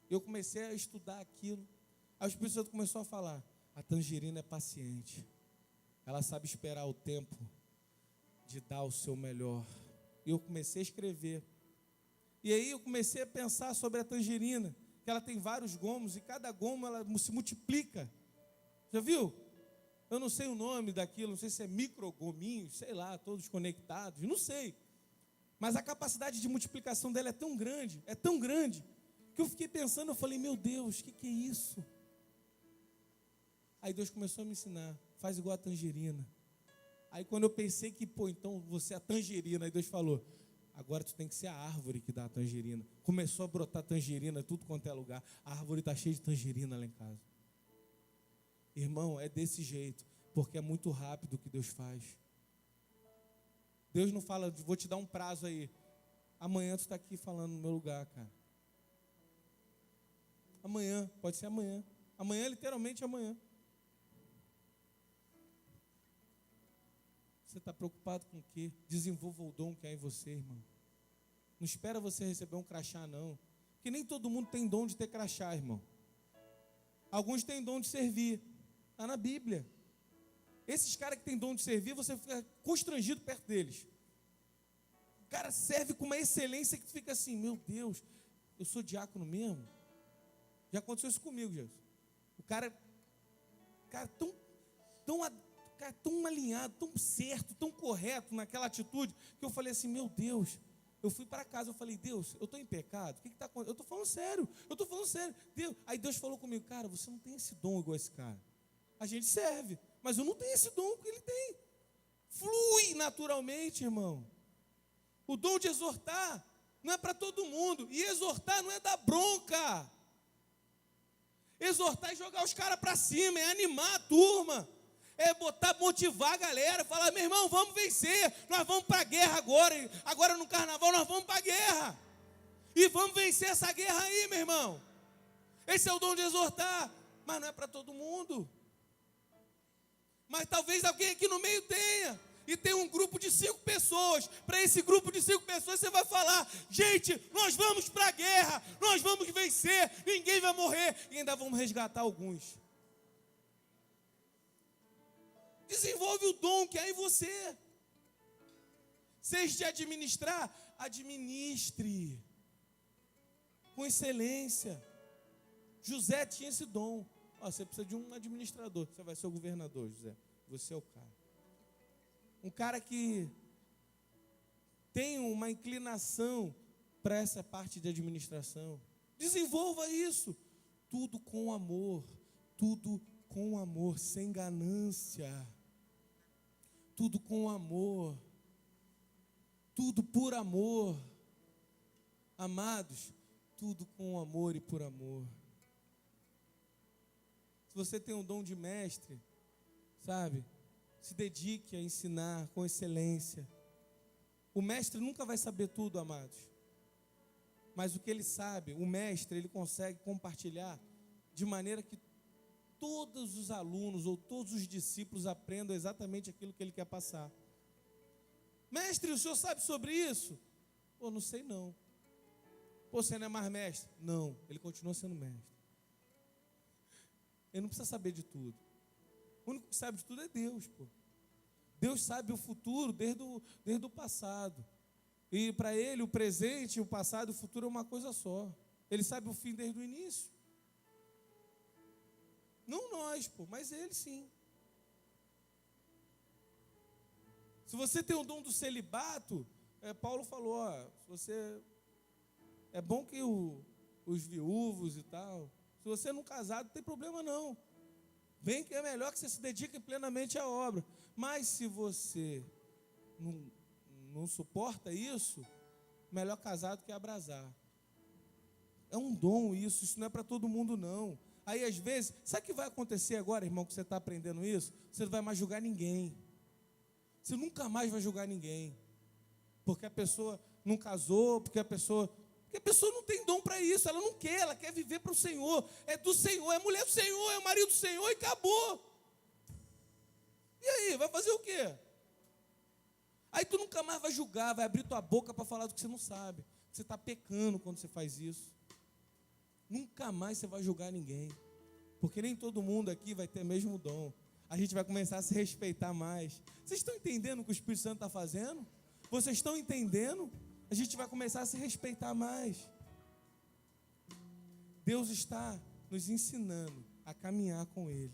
Eu comecei a estudar aquilo. Aí o Espírito Santo começou a falar, a tangerina é paciente. Ela sabe esperar o tempo de dar o seu melhor. E eu comecei a escrever. E aí eu comecei a pensar sobre a tangerina, que ela tem vários gomos, e cada gomo ela se multiplica. Já viu? Eu não sei o nome daquilo, não sei se é microgominhos, sei lá, todos conectados, não sei. Mas a capacidade de multiplicação dela é tão grande, que eu fiquei pensando, eu falei, meu Deus, o que é isso? Aí Deus começou a me ensinar, faz igual a tangerina. Aí quando eu pensei que, então você é a tangerina, aí Deus falou, agora tu tem que ser a árvore que dá a tangerina. Começou a brotar tangerina, tudo quanto é lugar. A árvore está cheia de tangerina lá em casa. Irmão, é desse jeito, porque é muito rápido o que Deus faz. Deus não fala, vou te dar um prazo aí. Amanhã tu está aqui falando no meu lugar, cara. Amanhã, pode ser amanhã. Amanhã, literalmente amanhã. Você está preocupado com o quê? Desenvolva o dom que há em você, irmão. Não espera você receber um crachá, não. Porque nem todo mundo tem dom de ter crachá, irmão. Alguns têm dom de servir. Está na Bíblia. Esses caras que têm dom de servir, você fica constrangido perto deles. O cara serve com uma excelência que fica assim, meu Deus, eu sou diácono mesmo? Já aconteceu isso comigo, Jesus. O cara tão alinhado, tão certo, tão correto naquela atitude, que eu falei assim, meu Deus, eu fui para casa, eu falei, Deus, eu estou em pecado? O que está acontecendo? Eu estou falando sério, Deus. Aí Deus falou comigo, cara, você não tem esse dom igual esse cara. A gente serve, mas eu não tenho esse dom que ele tem. Flui naturalmente, irmão. O dom de exortar não é para todo mundo, e exortar não é dar bronca. Exortar é jogar os caras para cima, é animar a turma. É motivar a galera, falar, meu irmão, vamos vencer, nós vamos para a guerra agora no carnaval nós vamos para a guerra, e vamos vencer essa guerra aí, meu irmão. Esse é o dom de exortar, mas não é para todo mundo. Mas talvez alguém aqui no meio tenha, e tem um grupo de 5 pessoas, para esse grupo de 5 pessoas você vai falar, gente, nós vamos para a guerra, nós vamos vencer, ninguém vai morrer, e ainda vamos resgatar alguns. Desenvolve o dom que há em você. Seja de administrar, administre com excelência. José tinha esse dom. Você precisa de um administrador. Você vai ser o governador, José. Você é o cara. Um cara que tem uma inclinação para essa parte de administração. Desenvolva isso. Tudo com amor. Tudo com amor, sem ganância. Tudo com amor. Tudo por amor. Amados, tudo com amor e por amor. Se você tem um dom de mestre, sabe? Se dedique a ensinar com excelência. O mestre nunca vai saber tudo, amados. Mas o que ele sabe, o mestre, ele consegue compartilhar de maneira que todos os alunos ou todos os discípulos aprendam exatamente aquilo que ele quer passar. Mestre, o senhor sabe sobre isso? Pô, não sei não. Pô, você não é mais mestre? Não, ele continua sendo mestre. Ele não precisa saber de tudo. O único que sabe de tudo é Deus, pô. Deus sabe o futuro desde o passado. E para ele, o presente, o passado e o futuro é uma coisa só. Ele sabe o fim desde o início. Não nós, pô, mas ele sim. Se você tem o dom do celibato, Paulo falou, se você... É bom que os viúvos e tal, se você não casado, não tem problema não. Bem que é melhor que você se dedique plenamente à obra. Mas se você não suporta isso, melhor casado que abrasar. É um dom isso não é para todo mundo não. Aí às vezes, sabe o que vai acontecer agora, irmão, que você está aprendendo isso? Você não vai mais julgar ninguém. Você nunca mais vai julgar ninguém. Porque a pessoa não casou, porque a pessoa não tem dom para isso, ela não quer, ela quer viver para o Senhor, é do Senhor, é mulher do Senhor, é marido do Senhor e acabou. E aí, vai fazer o quê? Aí tu nunca mais vai julgar, vai abrir tua boca para falar do que você não sabe. Você está pecando quando você faz isso. Nunca mais você vai julgar ninguém, porque nem todo mundo aqui vai ter o mesmo dom. A gente vai começar a se respeitar mais. Vocês estão entendendo o que o Espírito Santo está fazendo? Vocês estão entendendo? A gente vai começar a se respeitar mais. Deus está nos ensinando a caminhar com Ele.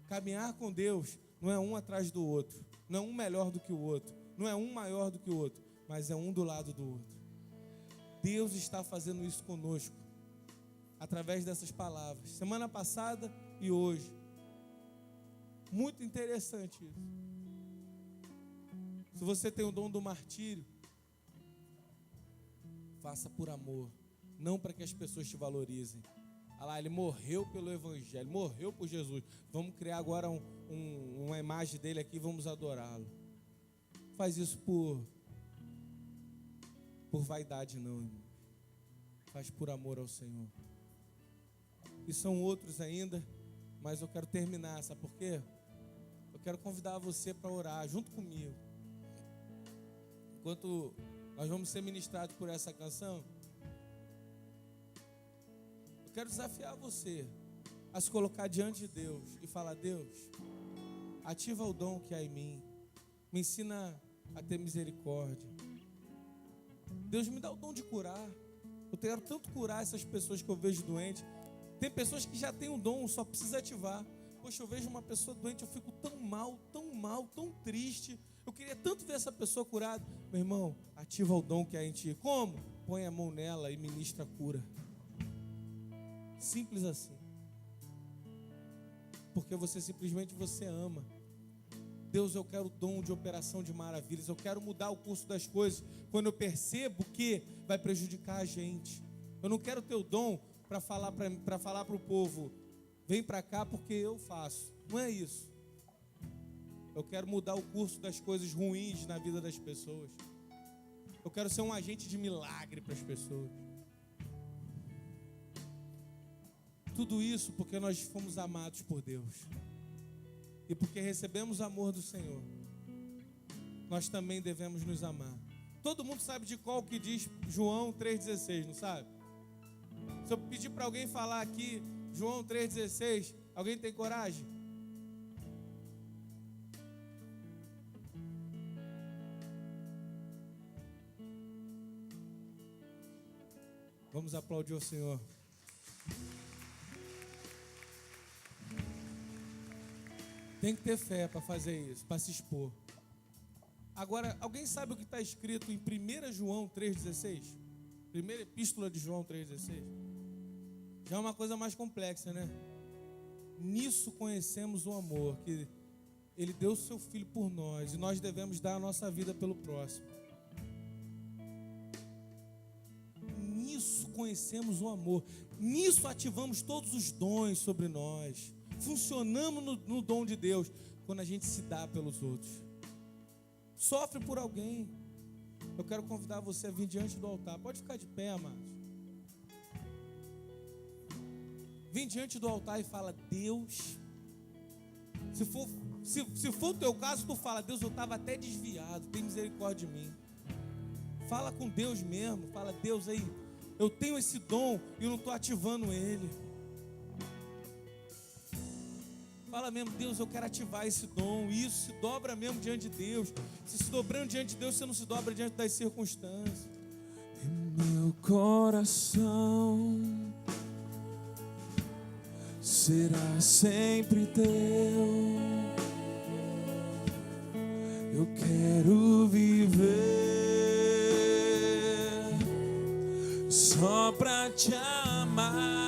Caminhar com Deus não é um atrás do outro, não é um melhor do que o outro, não é um maior do que o outro, mas é um do lado do outro. Deus está fazendo isso conosco, através dessas palavras, semana passada e hoje. Muito interessante isso. Se você tem o dom do martírio, faça por amor, não para que as pessoas te valorizem. Olha lá, ele morreu pelo Evangelho, morreu por Jesus. Vamos criar agora uma imagem dele aqui, vamos adorá-lo. Faz isso por vaidade não, irmão. Faz por amor ao Senhor. E são outros ainda, mas eu quero terminar, sabe por quê? Eu quero convidar você para orar junto comigo. Enquanto nós vamos ser ministrados por essa canção, eu quero desafiar você a se colocar diante de Deus e falar: Deus, ativa o dom que há em mim, me ensina a ter misericórdia. Deus, me dá o dom de curar. Eu quero tanto curar essas pessoas que eu vejo doentes. Tem pessoas que já têm o dom, só precisa ativar. Poxa, eu vejo uma pessoa doente, eu fico tão mal, tão triste. Eu queria tanto ver essa pessoa curada. Meu irmão, ativa o dom que há em ti. Como? Põe a mão nela e ministra a cura. Simples assim. Porque simplesmente você ama. Deus, eu quero o dom de operação de maravilhas. Eu quero mudar o curso das coisas quando eu percebo que vai prejudicar a gente. Eu não quero ter o dom para falar para o povo: vem para cá porque eu faço. Não é isso. Eu quero mudar o curso das coisas ruins na vida das pessoas. Eu quero ser um agente de milagre para as pessoas. Tudo isso porque nós fomos amados por Deus. E porque recebemos amor do Senhor, nós também devemos nos amar. Todo mundo sabe de qual que diz João 3,16, não sabe? Se eu pedir para alguém falar aqui João 3,16, alguém tem coragem? Vamos aplaudir o Senhor. Tem que ter fé para fazer isso, para se expor. Agora, alguém sabe o que está escrito em 1 João 3,16? Primeira epístola de João 3,16? Já é uma coisa mais complexa, né? Nisso conhecemos o amor, que Ele deu o seu Filho por nós, e nós devemos dar a nossa vida pelo próximo. Nisso conhecemos o amor. Nisso ativamos todos os dons sobre nós. Funcionamos no dom de Deus quando a gente se dá pelos outros. Sofre por alguém. Eu quero convidar você a vir diante do altar. Pode ficar de pé, amados. Vem diante do altar e fala: Deus, se for o teu caso, tu fala: Deus, eu estava até desviado, tem misericórdia de mim. Fala com Deus mesmo. Fala: Deus, aí, eu tenho esse dom e eu não estou ativando ele. Fala mesmo: Deus, eu quero ativar esse dom. E isso se dobra mesmo diante de Deus. Se dobrando diante de Deus, você não se dobra diante das circunstâncias. E meu coração será sempre teu. Eu quero viver só pra te amar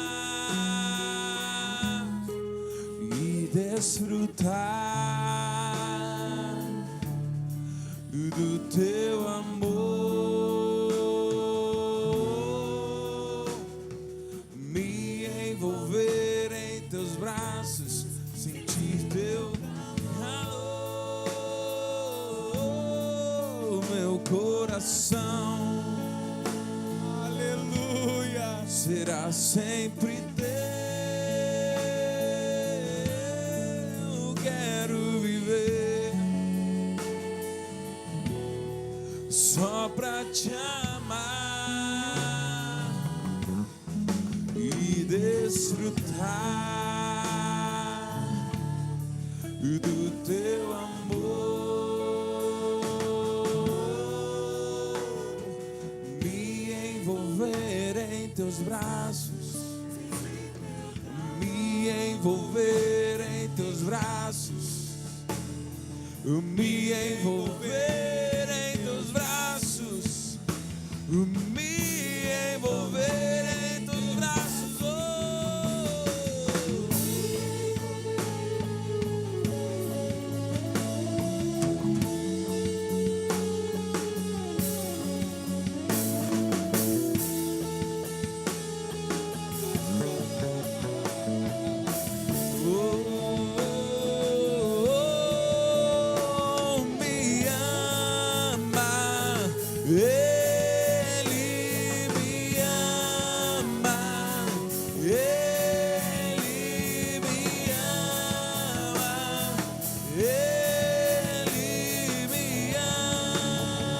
e desfrutar do teu amor, me envolver em teus braços, sentir teu calor. Meu coração, Aleluia, será sempre teu. Quero viver só pra te amar e desfrutar do teu amor, me envolver em teus braços, me envolver em teus braços, me envolver em teus braços, me envolver em teus braços, oh. Me ama, Ele me ama, Ele me ama, Ele me ama, me ama, Ele me ama, Ele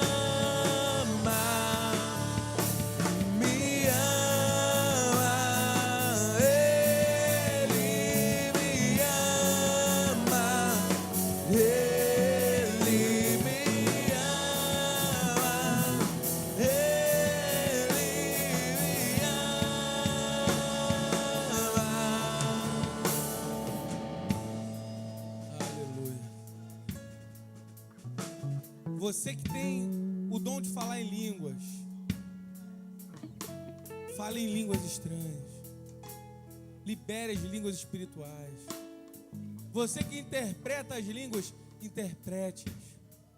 me ama, Ele me ama. aleluia. Você que tem o dom de falar em línguas, fale em línguas estranhas. Libere as línguas espirituais. Você que interpreta as línguas, interprete-as.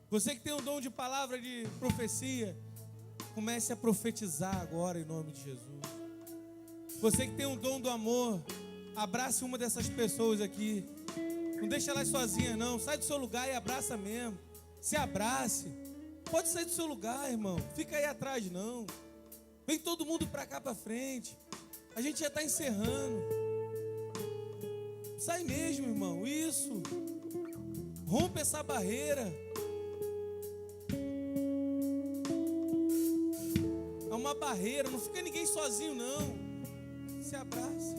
Você que tem o dom de palavra de profecia, comece a profetizar agora em nome de Jesus. Você que tem o dom do amor, abrace uma dessas pessoas aqui. Não deixe elas sozinhas não. Sai do seu lugar e abraça mesmo. Se abrace. Pode sair do seu lugar, irmão. Fica aí atrás não. Vem todo mundo para cá para frente. A gente já está encerrando. Sai mesmo, irmão. Isso. Rompe essa barreira. É uma barreira. Não fica ninguém sozinho, não. Se abraça.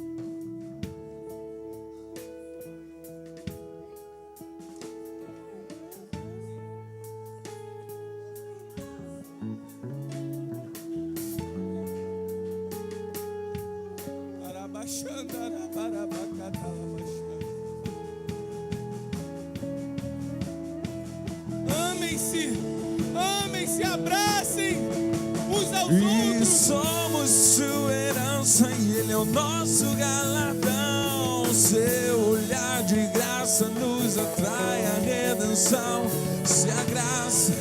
aos E outros. somos sua herança e Ele é o nosso galardão. Seu olhar de graça nos atrai a redenção. Se a graça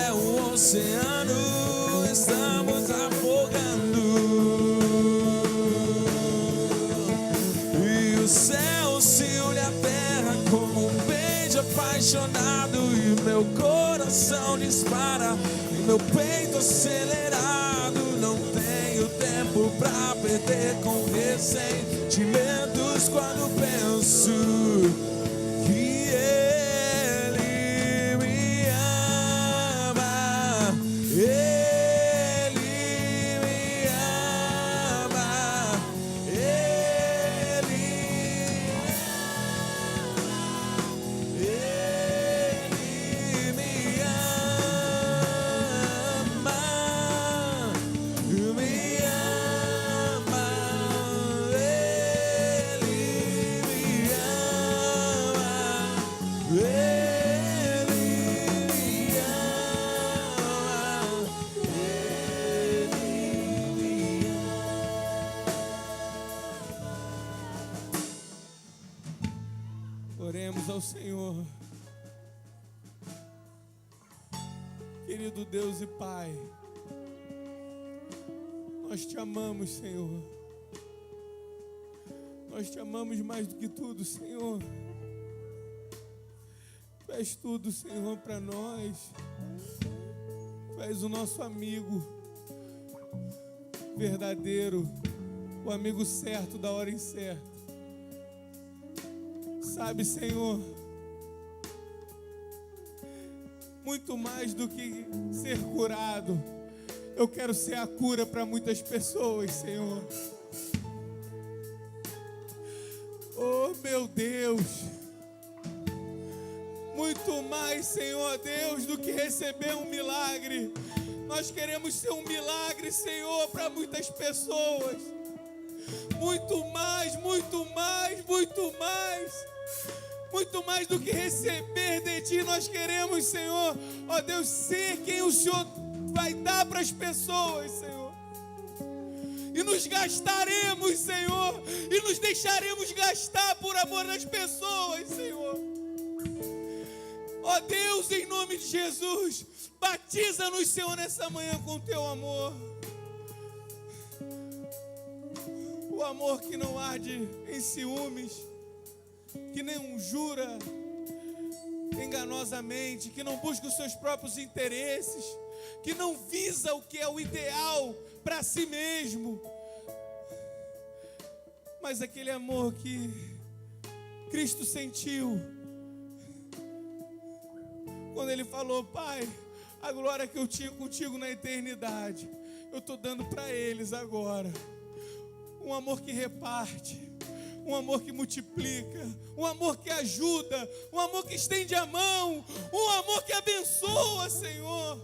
é um oceano, estamos afogando. E o céu se une à terra como um beijo apaixonado. E meu coração dispara em meu peito acelerado. Não tenho tempo pra perder com ressentimentos quando penso que Ele me ama. Ele me ama. Ele me ama. Me ama. Ele me ama. Ele me ama. Ele me Oremos ao Senhor. Querido Deus e Pai, nós te amamos, Senhor. Nós te amamos mais do que tudo, Senhor. Tu és tudo, Senhor, para nós. Tu és o nosso amigo verdadeiro, o amigo certo da hora incerta. Sabe, Senhor, muito mais do que ser curado, eu quero ser a cura para muitas pessoas, Senhor. Oh, meu Deus, muito mais, Senhor Deus, do que receber um milagre. Nós queremos ser um milagre, Senhor, para muitas pessoas. Muito mais, muito mais, muito mais. Muito mais do que receber de Ti, nós queremos, Senhor, ó Deus, ser quem o Senhor vai dar para as pessoas, Senhor. E nos gastaremos, Senhor, e nos deixaremos gastar por amor das pessoas, Senhor. Ó Deus, em nome de Jesus, batiza-nos, Senhor, nessa manhã com Teu amor. O amor que não arde em ciúmes, que não jura enganosamente, que não busca os seus próprios interesses, que não visa o que é o ideal para si mesmo, mas aquele amor que Cristo sentiu quando Ele falou: Pai, a glória que eu tinha contigo na eternidade, eu estou dando para eles agora. Um amor que reparte, um amor que multiplica, um amor que ajuda, um amor que estende a mão, um amor que abençoa, Senhor.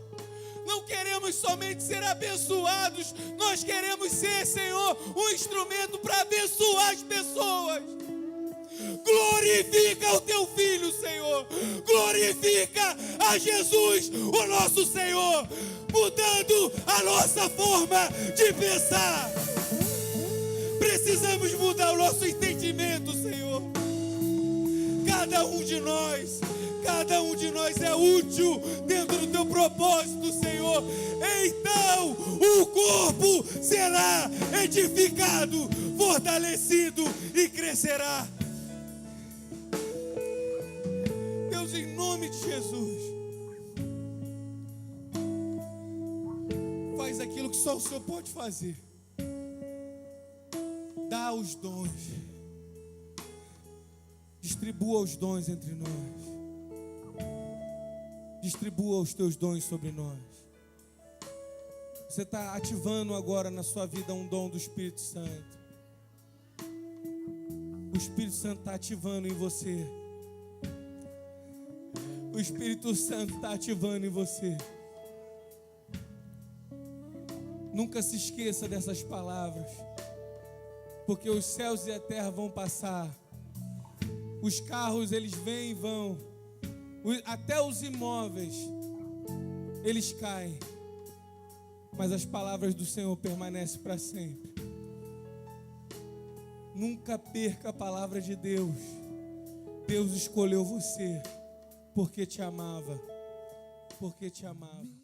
Não queremos somente ser abençoados, nós queremos ser, Senhor, um instrumento para abençoar as pessoas. Glorifica o Teu Filho, Senhor. Glorifica a Jesus, o nosso Senhor, mudando a nossa forma de pensar. Precisamos mudar o nosso entendimento, Senhor. Cada um de nós é útil dentro do Teu propósito, Senhor. Então o corpo será edificado, fortalecido e crescerá. Deus, em nome de Jesus, faz aquilo que só o Senhor pode fazer. Dá os dons, distribua os dons entre nós, distribua os Teus dons sobre nós. Você está ativando agora na sua vida um dom do Espírito Santo. O Espírito Santo está ativando em você. O Espírito Santo está ativando em você. Nunca se esqueça dessas palavras. Porque os céus e a terra vão passar. Os carros, eles vêm e vão. Até os imóveis, eles caem. mas as palavras do Senhor permanecem para sempre. Nunca perca a palavra de Deus. Deus escolheu você porque te amava. Porque te amava.